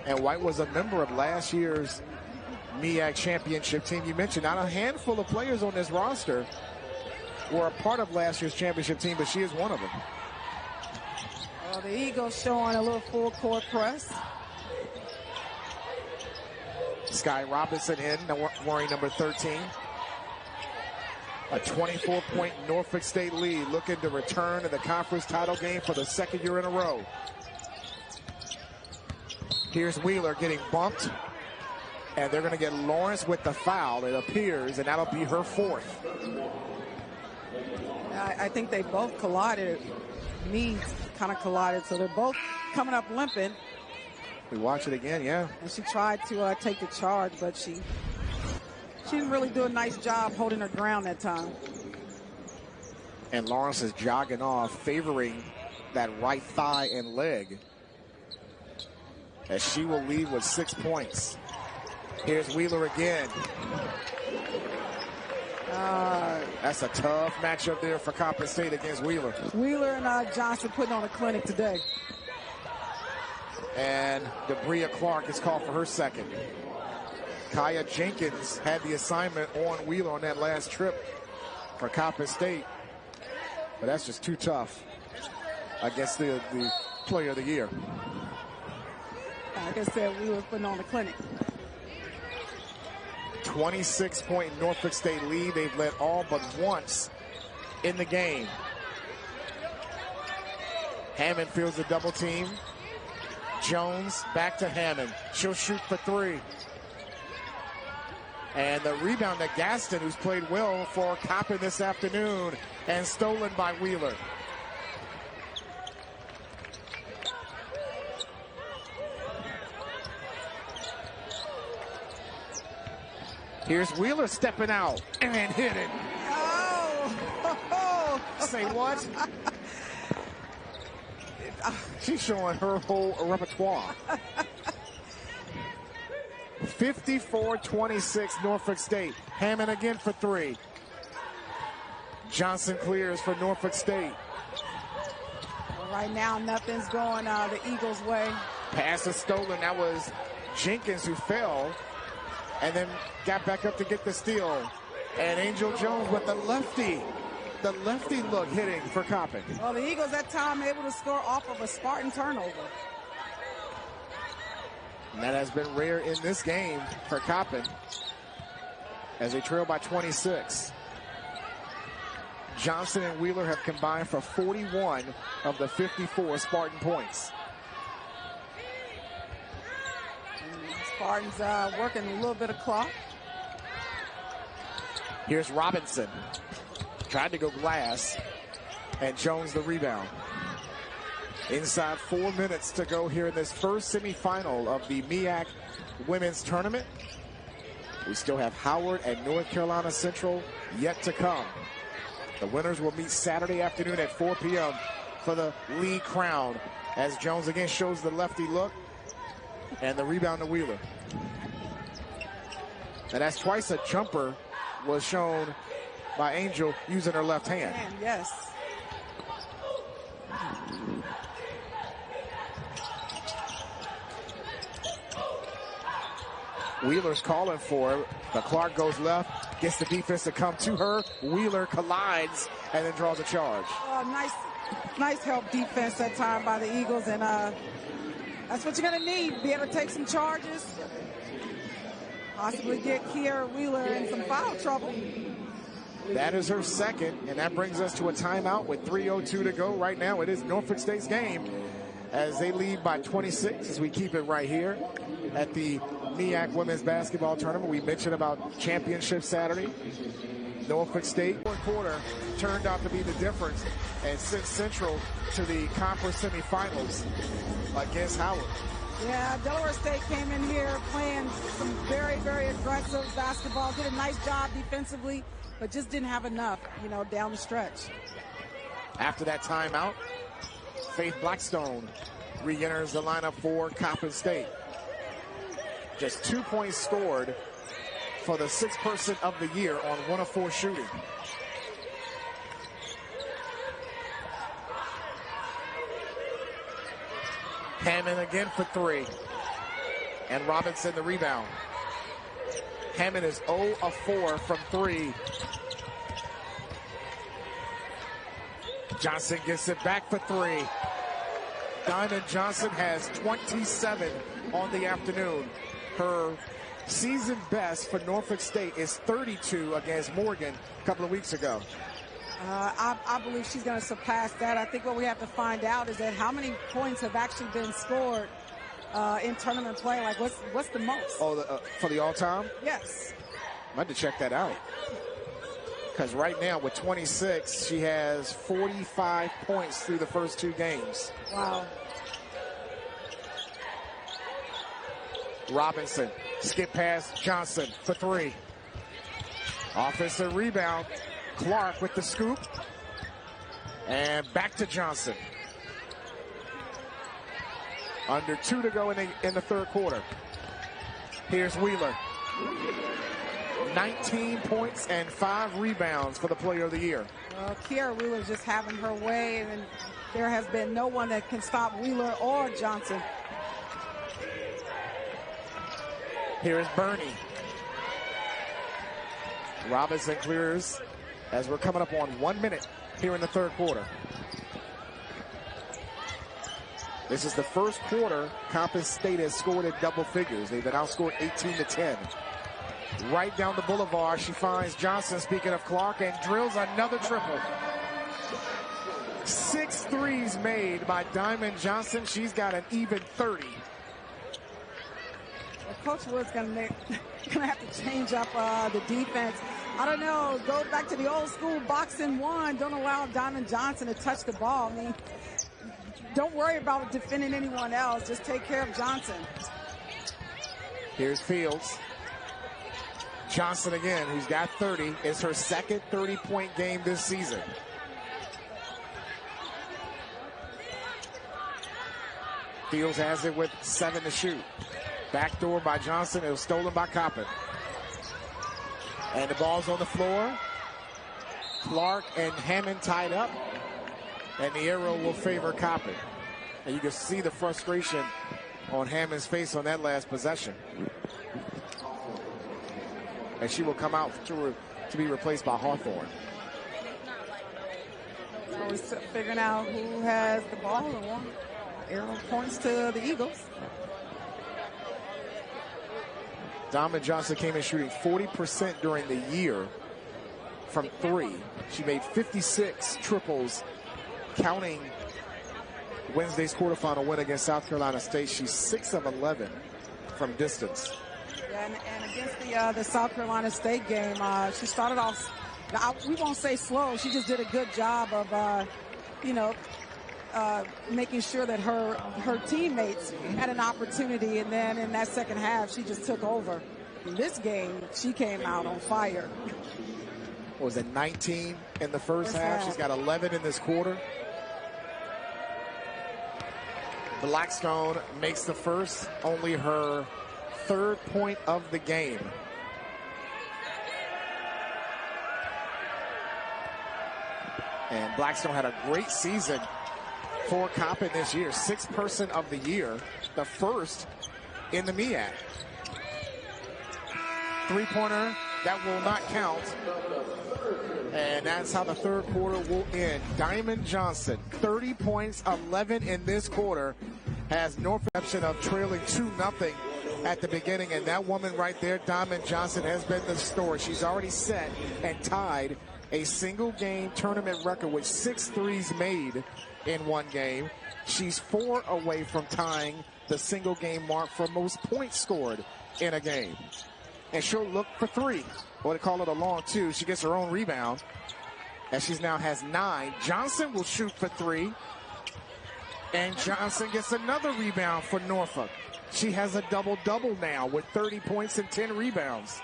And White was a member of last year's MEAC championship team. You mentioned not a handful of players on this roster were a part of last year's championship team, but she is one of them. Well, the Eagles showing a little full court press. Sky Robinson in, wearing number 13. A 24-point Norfolk State lead, looking to return to the conference title game for the second year in a row. Here's Wheeler getting bumped, and they're going to get Lawrence with the foul, it appears, and that'll be her fourth. I think they both collided. Knees kind of collided, so they're both coming up limping. We watch it again, yeah. And she tried to take the charge, but she didn't really do a nice job holding her ground that time. And Lawrence is jogging off, favoring that right thigh and leg, as she will lead with 6 points. Here's Wheeler again. That's a tough matchup there for Coppin State against Wheeler. Wheeler and Johnson putting on a clinic today. And Debria Clark is called for her second. Kaya Jenkins had the assignment on Wheeler on that last trip for Coppin State. But that's just too tough against the player of the year. Like I said, Wheeler putting on the clinic. 26-point Norfolk State lead. They've led all but once in the game. Hammond feels the double team. Jones back to Hammond. She'll shoot for three. And the rebound to Gaston, who's played well for Coppin this afternoon, and stolen by Wheeler. Here's Wheeler stepping out and hit it. Oh! Say what? She's showing her whole repertoire. 54-26 Norfolk State. Hammond again for three. Johnson clears for Norfolk State. Well, right now, nothing's going the Eagles' way. Pass is stolen. That was Jenkins who fell and then got back up to get the steal. And Angel Jones with the lefty look hitting for Coppin. Well, the Eagles that time able to score off of a Spartan turnover. And that has been rare in this game for Coppin as they trail by 26. Johnson and Wheeler have combined for 41 of the 54 Spartan points. Spartans working a little bit of clock. Here's Robinson. Tried to go glass. And Jones the rebound. Inside 4 minutes to go here in this first semifinal of the MEAC women's tournament. We still have Howard and North Carolina Central yet to come. The winners will meet Saturday afternoon at 4 p.m. for the league crown, as Jones again shows the lefty look and the rebound to Wheeler. And that's twice a jumper was shown by Angel using her left hand. Yes. Wheeler's calling for it, but Clark goes left, gets the defense to come to her. Wheeler collides and then draws a charge. Nice help defense that time by the Eagles, and that's what you're going to need, be able to take some charges, possibly get Kiera Wheeler in some foul trouble. That is her second, and that brings us to a timeout with 3:02 to go. Right now, it is Norfolk State's game as they lead by 26 as we keep it right here at the MEAC Women's Basketball Tournament. We mentioned about Championship Saturday. Norfolk State, fourth quarter, turned out to be the difference and sent Central to the conference semifinals against Howard. Yeah, Delaware State came in here playing some very, very aggressive basketball, did a nice job defensively, but just didn't have enough, down the stretch. After that timeout, Faith Blackstone re-enters the lineup for Coppin State. Just 2 points scored for the sixth person of the year on 1 of 4 shooting. Hammond again for three. And Robinson the rebound. Hammond is 0 of 4 from 3. Johnson gets it back for 3. Diamond Johnson has 27 on the afternoon. Her season best for Norfolk State is 32 against Morgan a couple of weeks ago. I believe she's going to surpass that. I think what we have to find out is that how many points have actually been scored in tournament play. Like, what's the most? Oh, for the all-time? Yes. I had to check that out. Because right now with 26, she has 45 points through the first 2 games. Wow. Robinson, skip past Johnson for 3. Offensive rebound. Clark with the scoop. And back to Johnson. Under 2 to go in the third quarter. Here's Wheeler. 19 points and 5 rebounds for the player of the year. Well, Kiara Wheeler's just having her way, and there has been no one that can stop Wheeler or Johnson. Here is Bernie. Robinson clears as we're coming up on 1 minute here in the third quarter. This is the first quarter Coppin State has scored in double figures. They've been outscored 18-10. Right down the boulevard, she finds Johnson, speaking of Clark, and drills another triple. 6 threes made by Diamond Johnson. She's got an even 30. Well, Coach Wood's going to have to change up the defense. I don't know, go back to the old school boxing one. Don't allow Diamond Johnson to touch the ball. I mean, don't worry about defending anyone else. Just take care of Johnson. Here's Fields. Johnson again, who's got 30. It's her second 30-point game this season. Fields has it with 7 to shoot. Backdoor by Johnson. It was stolen by Coppin. And the ball's on the floor. Clark and Hammond tied up. And the arrow will favor Coppin. And you can see the frustration on Hammond's face on that last possession. And she will come out to be replaced by Hawthorne. Always figuring out who has the ball. Arrow points to the Eagles. Diamond Johnson came in shooting 40% during the year from 3. She made 56 triples, counting Wednesday's quarterfinal win against South Carolina State. She's 6 of 11 from distance. Yeah, and against the South Carolina State game, she started off, we won't say slow, she just did a good job of, making sure that her teammates had an opportunity, and then in that second half, she just took over. In this game, she came out on fire. What was it, 19 in the first half? She's got 11 in this quarter. Blackstone makes the first, only her 3rd point of the game. And Blackstone had a great season for Coppin this year. 6th person of the year, the first in the MEAC. 3-pointer, that will not count. And that's how the third quarter will end. Diamond Johnson, 30 points, 11 in this quarter, has no perception of trailing 2-0 at the beginning. And that woman right there, Diamond Johnson, has been the story. She's already set and tied a single game tournament record with 6 threes made in one game. She's 4 away from tying the single game mark for most points scored in a game. And she'll look for 3, or they call it a long 2. She gets her own rebound, and she now has 9. Johnson will shoot for 3, and Johnson gets another rebound for Norfolk. She has a double-double now with 30 points and 10 rebounds.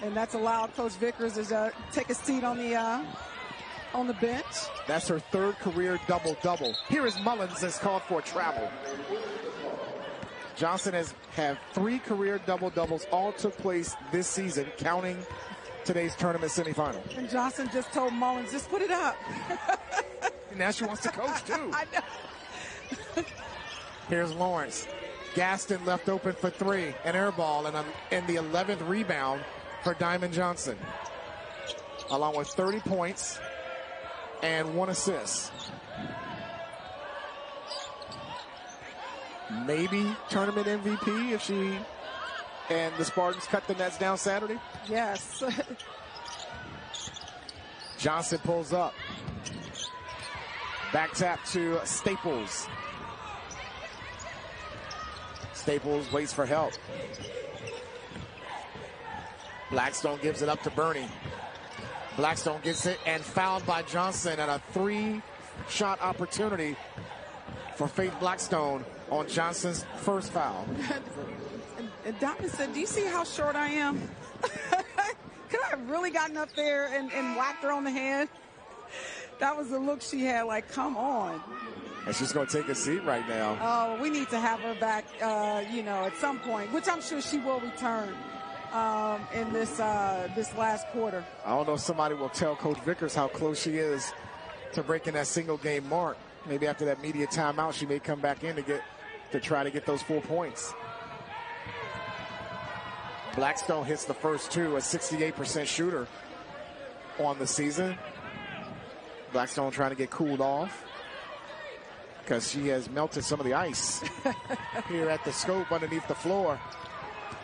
And that's allowed Coach Vickers to take a seat on the bench. That's her 3rd career double-double. Here is Mullins that's called for travel. Johnson has had 3 career double-doubles. All took place this season, counting today's tournament semifinal. And Johnson just told Mullins, just put it up. And now she wants to coach, too. I know. Here's Lawrence. Gaston left open for three, an air ball, and the 11th rebound for Diamond Johnson, along with 30 points and 1 assist. Maybe tournament MVP if she and the Spartans cut the nets down Saturday. Yes. Johnson pulls up. Back tap to Staples. Staples waits for help. Blackstone gives it up to Bernie. Blackstone gets it and fouled by Johnson, and a 3-shot opportunity for Faith Blackstone on Johnson's first foul. And Diamond said, do you see how short I am? Could I have really gotten up there and whacked her on the hand? That was the look she had, like, come on. And she's going to take a seat right now. Oh, we need to have her back, at some point, which I'm sure she will return in this last quarter. I don't know if somebody will tell Coach Vickers how close she is to breaking that single-game mark. Maybe after that media timeout, she may come back in to try to get those 4 points. Blackstone hits the first two, a 68% shooter on the season. Blackstone trying to get cooled off because she has melted some of the ice here at the scope underneath the floor.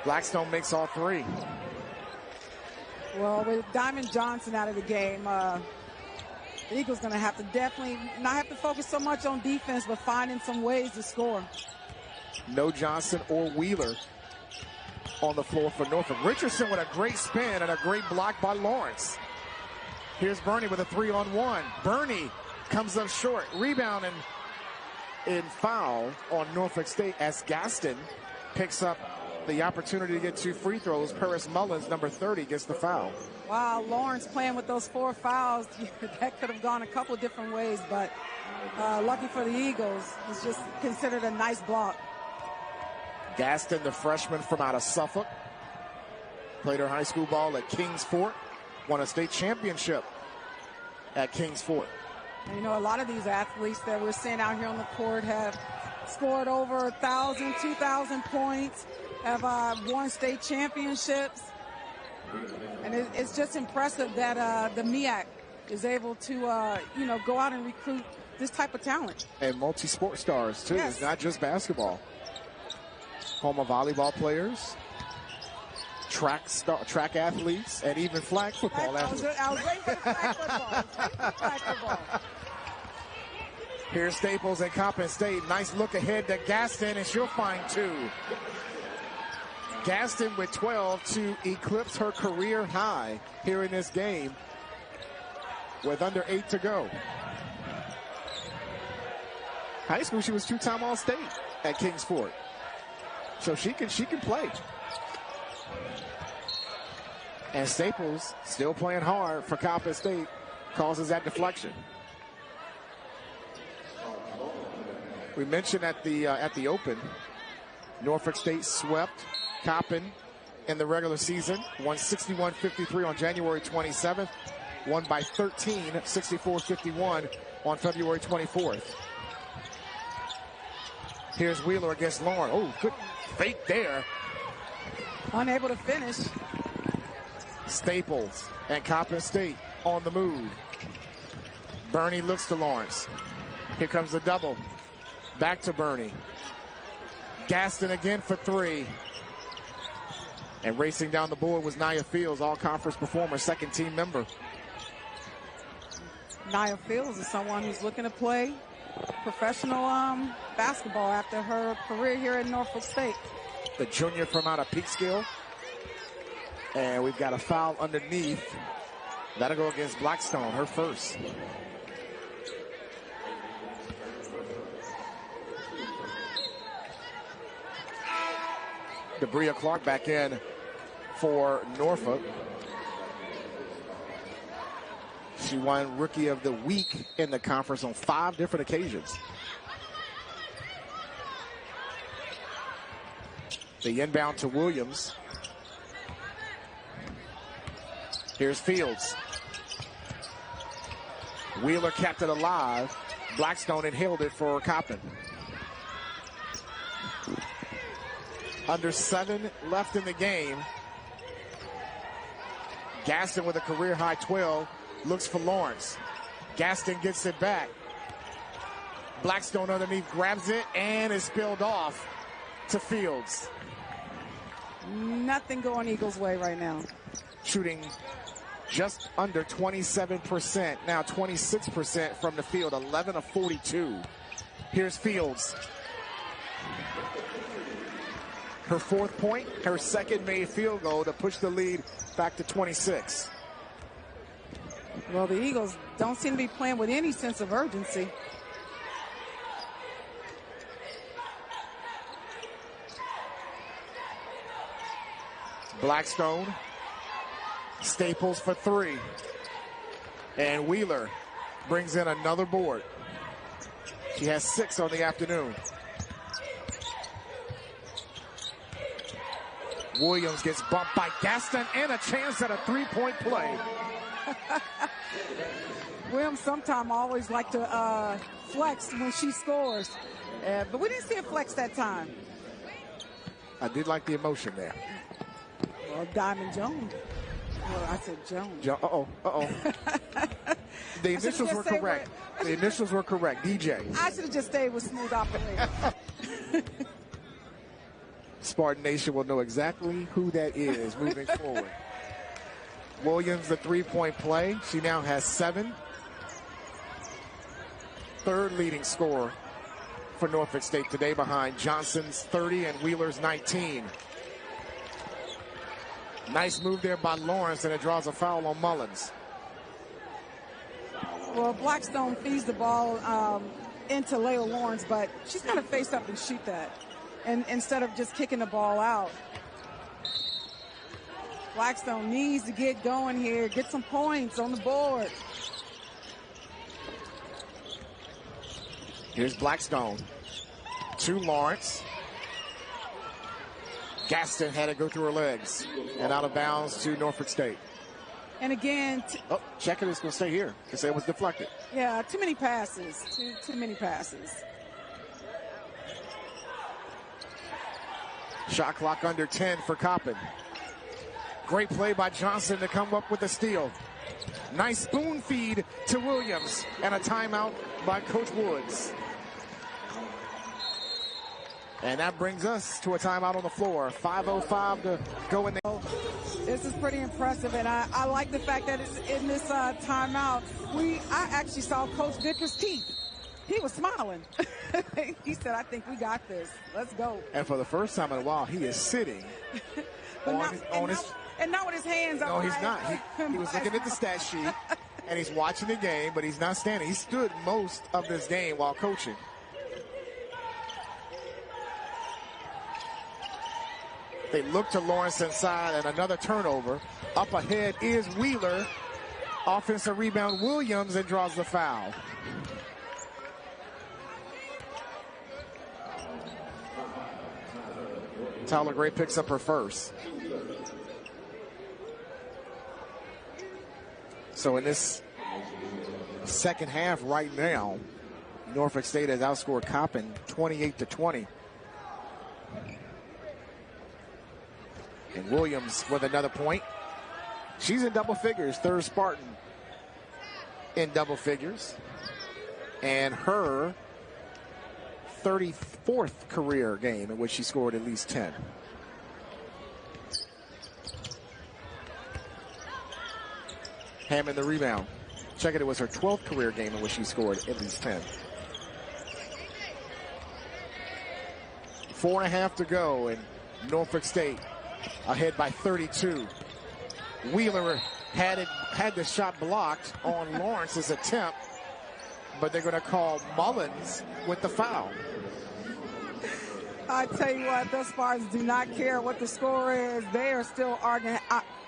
Blackstone makes all three. Well, with Diamond Johnson out of the game, the Eagles going to have to definitely not have to focus so much on defense, but finding some ways to score. No Johnson or Wheeler on the floor for Norfolk. Richardson with a great spin and a great block by Lawrence. Here's Bernie with a 3-on-1. Bernie comes up short. Rebound and foul on Norfolk State as Gaston picks up the opportunity to get 2 free throws. Paris Mullins, number 30, gets the foul. Wow, Lawrence playing with those 4 fouls. That could have gone a couple different ways, but lucky for the Eagles, it's just considered a nice block. Gaston, the freshman from out of Suffolk, played her high school ball at Kings Fort, won a state championship at Kings Fort. And, a lot of these athletes that we're seeing out here on the court have scored over 1,000, 2,000 points, have won state championships. And it's just impressive that the MEAC is able to, go out and recruit this type of talent. And multi-sport stars, too. Yes. It's not just basketball. Home of volleyball players, track athletes, and even flag football athletes. I was waiting for the flag football. Here's Staples and Coppin State. Nice look ahead to Gaston, and she'll find 2. Gaston with 12 to eclipse her career high here in this game with under 8 to go. High school, she was 2-time All-State at Kings Fort. So she can play. And Staples still playing hard for Coppin State, causes that deflection. We mentioned at the Open, Norfolk State swept Coppin in the regular season, won 61-53 on January 27th, won by 13, 64-51 on February 24th. Here's Wheeler against Lauren. Oh, good fake there. Unable to finish. Staples and Coppin State on the move. Bernie looks to Lawrence. Here comes the double. Back to Bernie. Gaston again for 3. And racing down the board was Nia Fields, all-conference performer, second team member. Nia Fields is someone who's looking to play professional basketball after her career here at Norfolk State. The junior from out of Peekskill. And we've got a foul underneath. That'll go against Blackstone, her first. Debria Clark back in for Norfolk. She won Rookie of the Week in the conference on 5 different occasions. The inbound to Williams. Here's Fields. Wheeler kept it alive. Blackstone inhaled it for Coppin. Under 7 left in the game. Gaston with a career-high 12. Looks for Lawrence. Gaston gets it back. Blackstone underneath grabs it and is spilled off to Fields. Nothing going Eagles' way right now. Shooting just under 27%, now 26% from the field, 11 of 42. Here's Fields. Her 4th point, her 2nd made field goal to push the lead back to 26. Well, the Eagles don't seem to be playing with any sense of urgency. Blackstone, Staples for 3. And Wheeler brings in another board. She has 6 on the afternoon. Williams gets bumped by Gaston and a chance at a 3-point play. Williams sometimes always like to flex when she scores. But we didn't see a flex that time. I did like the emotion there. Well, Diamond Jones. Well, I said Jones. The initials were correct. The initials were correct. DJ. I should have just stayed with Smooth Operator. Spartan Nation will know exactly who that is moving forward. Williams, the 3-point play. She now has 7. 3rd leading scorer for Norfolk State today behind Johnson's 30 and Wheeler's 19. Nice move there by Lawrence, and it draws a foul on Mullins. Well, Blackstone feeds the ball into Layla Lawrence, but she's got to face up and shoot that, and instead of just kicking the ball out. Blackstone needs to get going here, get some points on the board. Here's Blackstone to Lawrence. Gaston had to go through her legs and out of bounds to Norfolk State. And again, check it, it's going to stay here because it was deflected. Yeah, too many passes. Too many passes. Shot clock under 10 for Coppin. Great play by Johnson to come up with a steal. Nice spoon feed to Williams and a timeout by Coach Woods. And that brings us to a timeout on the floor. 5:05 to go in there. This is pretty impressive, and I like the fact that it's in this timeout. I actually saw Coach Vickers' teeth. He was smiling. He said, I think we got this. Let's go. And for the first time in a while, he is sitting and not with his hands up. No, he's not. He was looking at the stat sheet, and he's watching the game, but he's not standing. He stood most of this game while coaching. They look to Lawrence inside, and another turnover. Up ahead is Wheeler. Offensive rebound, Williams, and draws the foul. Tyler Gray picks up her first. So in this second half right now, Norfolk State has outscored Coppin 28-20. And Williams with another point. She's in double figures. 3rd Spartan in double figures. And her 34th career game in which she scored at least 10. Hammond the rebound. Check it, it was her 12th career game in which she scored at least 10. 4.5 to go, and Norfolk State ahead by 32. Wheeler had the shot blocked on Lawrence's attempt, but they're going to call Mullins with the foul. I tell you what, those Spartans do not care what the score is. They are still arguing,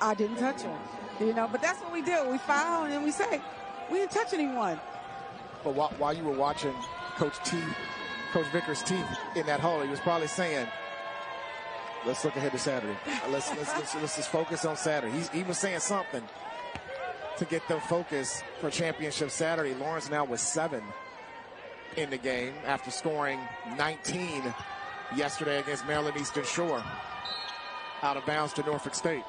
I didn't touch him. You know, but that's what we do. We foul and then we say, we didn't touch anyone. But while you were watching Coach Vickers' teeth in that hole, he was probably saying, let's look ahead to Saturday. Let's just focus on Saturday. He was saying something to get them focused for championship Saturday. Lawrence now with 7 in the game after scoring 19 yesterday against Maryland Eastern Shore. Out of bounds to Norfolk State.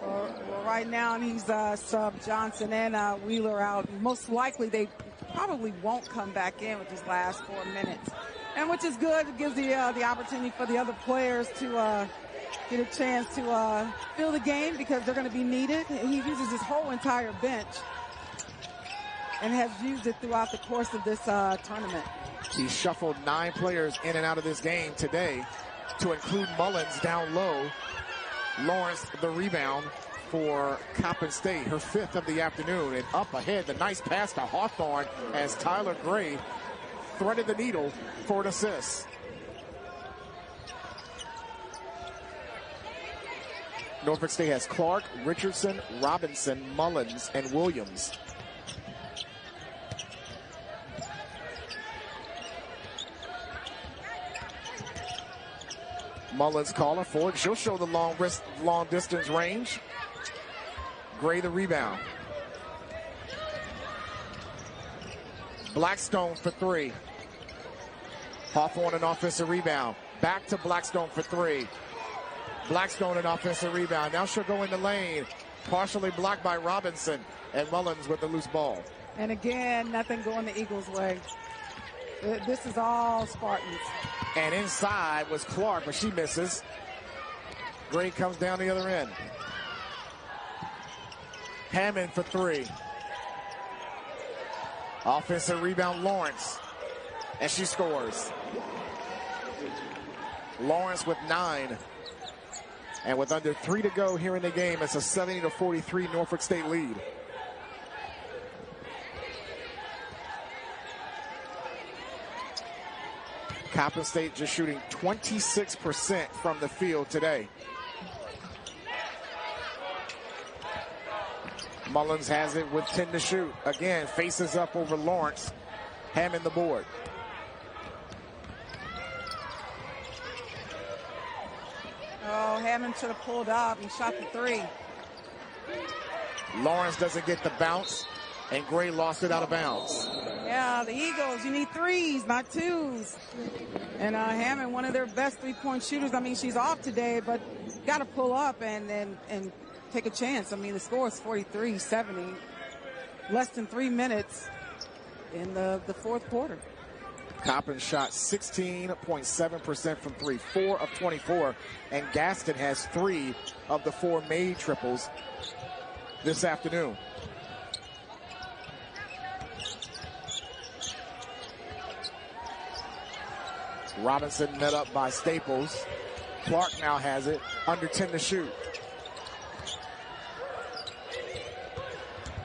Well, right now he's sub Johnson and Wheeler out. Most likely they probably won't come back in with his last 4 minutes. And which is good. It gives the opportunity for the other players to get a chance to fill the game because they're going to be needed. He uses his whole entire bench and has used it throughout the course of this tournament. He shuffled 9 players in and out of this game today, to include Mullins down low. Lawrence the rebound for Coppin State, her 5th of the afternoon. And up ahead, the nice pass to Hawthorne as Tyler Gray threaded the needle for an assist. Norfolk State has Clark, Richardson, Robinson, Mullins, and Williams. Mullins calling for it. She'll show the long distance range. Gray the rebound. Blackstone for 3. Hawthorne an offensive rebound. Back to Blackstone for 3. Blackstone an offensive rebound. Now she'll go in the lane. Partially blocked by Robinson. And Mullins with the loose ball. And again, nothing going the Eagles' way. This is all Spartans. And inside was Clark, but she misses. Gray comes down the other end. Hammond for 3. Offensive rebound, Lawrence. And she scores. Lawrence with 9. And with under 3 to go here in the game, it's a 70-43 Norfolk State lead. Coppin State just shooting 26% from the field today. Mullins has it with 10 to shoot. Again, faces up over Lawrence. Hammond the board. Oh, Hammond should have pulled up and shot the 3. Lawrence doesn't get the bounce, and Gray lost it out of bounds. Yeah, the Eagles, you need 3s, not 2s. And Hammond, one of their best 3-point shooters. I mean, she's off today, but got to pull up and take a chance. I mean, the score is 43-70. Less than 3 minutes in the fourth quarter. Coppin shot 16.7% from 3, 4 of 24. And Gaston has 3 of the 4 made triples this afternoon. Robinson met up by Staples. Clark now has it, under 10 to shoot.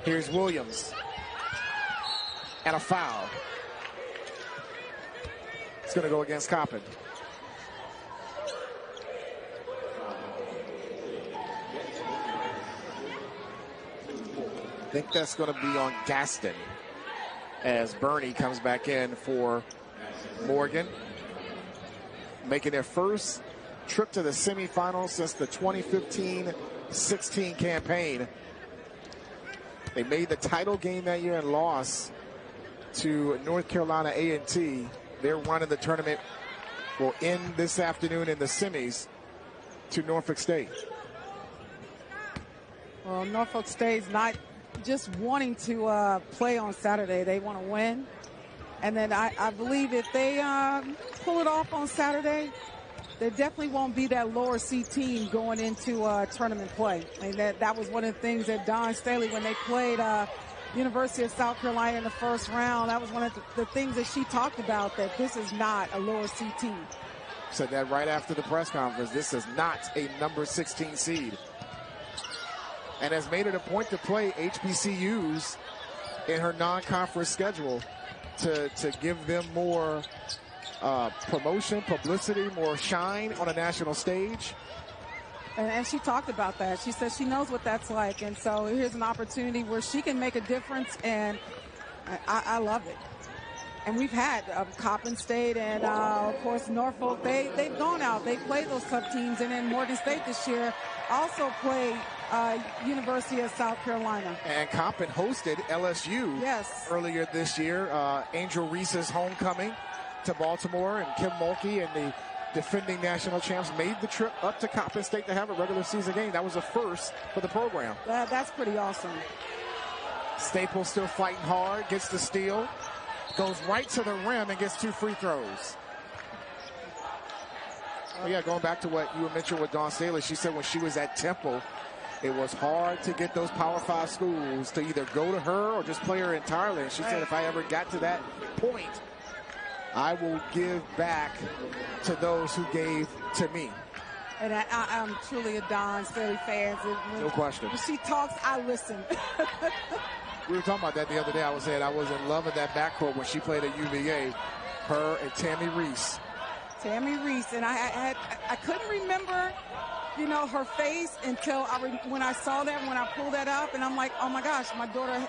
Here's Williams. And a foul. It's going to go against Coppin. I think that's going to be on Gaston as Bernie comes back in for Morgan. Making their first trip to the semifinals since the 2015-16 campaign. They made the title game that year and lost to North Carolina A&T. Their run in the tournament will end this afternoon in the semis to Norfolk State. Well, Norfolk State's not just wanting to play on Saturday. They want to win. And then I believe if they pull it off on Saturday, there definitely won't be that lower seed team going into tournament play. I mean, that was one of the things that Don Staley, when they played University of South Carolina in the first round, that was one of the things that she talked about, that this is not a lower seed team. Said that right after the press conference. This is not a number 16 seed. And has made it a point to play HBCUs in her non-conference schedule to give them more promotion, publicity, more shine on a national stage. And she talked about that. She said she knows what that's like. And so here's an opportunity where she can make a difference, and I love it. And we've had Coppin State and, of course, Norfolk. They've gone out. They played those sub-teams. And then Morgan State this year also played University of South Carolina. And Coppin hosted LSU earlier this year. Angel Reese's homecoming back to Baltimore, and Kim Mulkey and the defending national champs made the trip up to Coppin State to have a regular season game. That was a first for the program. That's pretty awesome. Staples still fighting hard, gets the steal, goes right to the rim and gets 2 free throws. Oh yeah, going back to what you mentioned with Dawn Staley, she said when she was at Temple, it was hard to get those Power 5 schools to either go to her or just play her entirely. And she said if I ever got to that point, I will give back to those who gave to me. And I'm truly a Dawn Staley fan. No question. When she talks, I listen. We were talking about that the other day. I was saying I was in love with that backcourt when she played at UVA. Her and Tammy Reese. Tammy Reese. And I couldn't remember, you know, her face until when I saw that, when I pulled that up. And I'm like, oh, my gosh, my daughter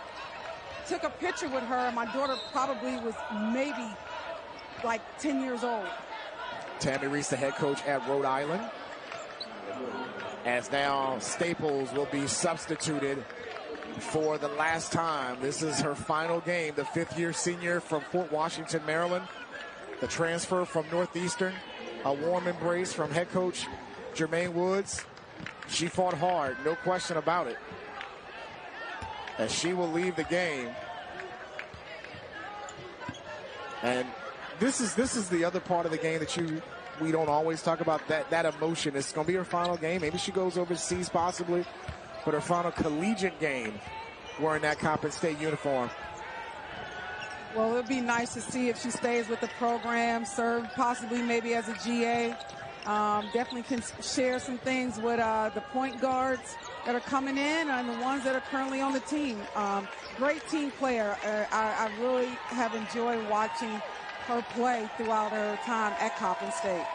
took a picture with her. My daughter probably was maybe like 10 years old. Tammy Reese, the head coach at Rhode Island. As now Staples will be substituted for the last time. This is her final game. The 5th-year senior from Fort Washington, Maryland. The transfer from Northeastern. A warm embrace from head coach Jermaine Woods. She fought hard, no question about it. As she will leave the game. And this is the other part of the game that we don't always talk about, that emotion. It's going to be her final game. Maybe she goes overseas possibly, but her final collegiate game wearing that Coppin State uniform. Well, it would be nice to see if she stays with the program, serve possibly maybe as a GA. Definitely can share some things with the point guards that are coming in and the ones that are currently on the team. Great team player. I really have enjoyed watching her play throughout her time at Coppin State.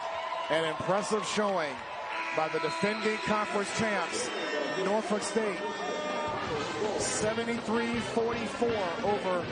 An impressive showing by the defending conference champs, Norfolk State. 73-44 over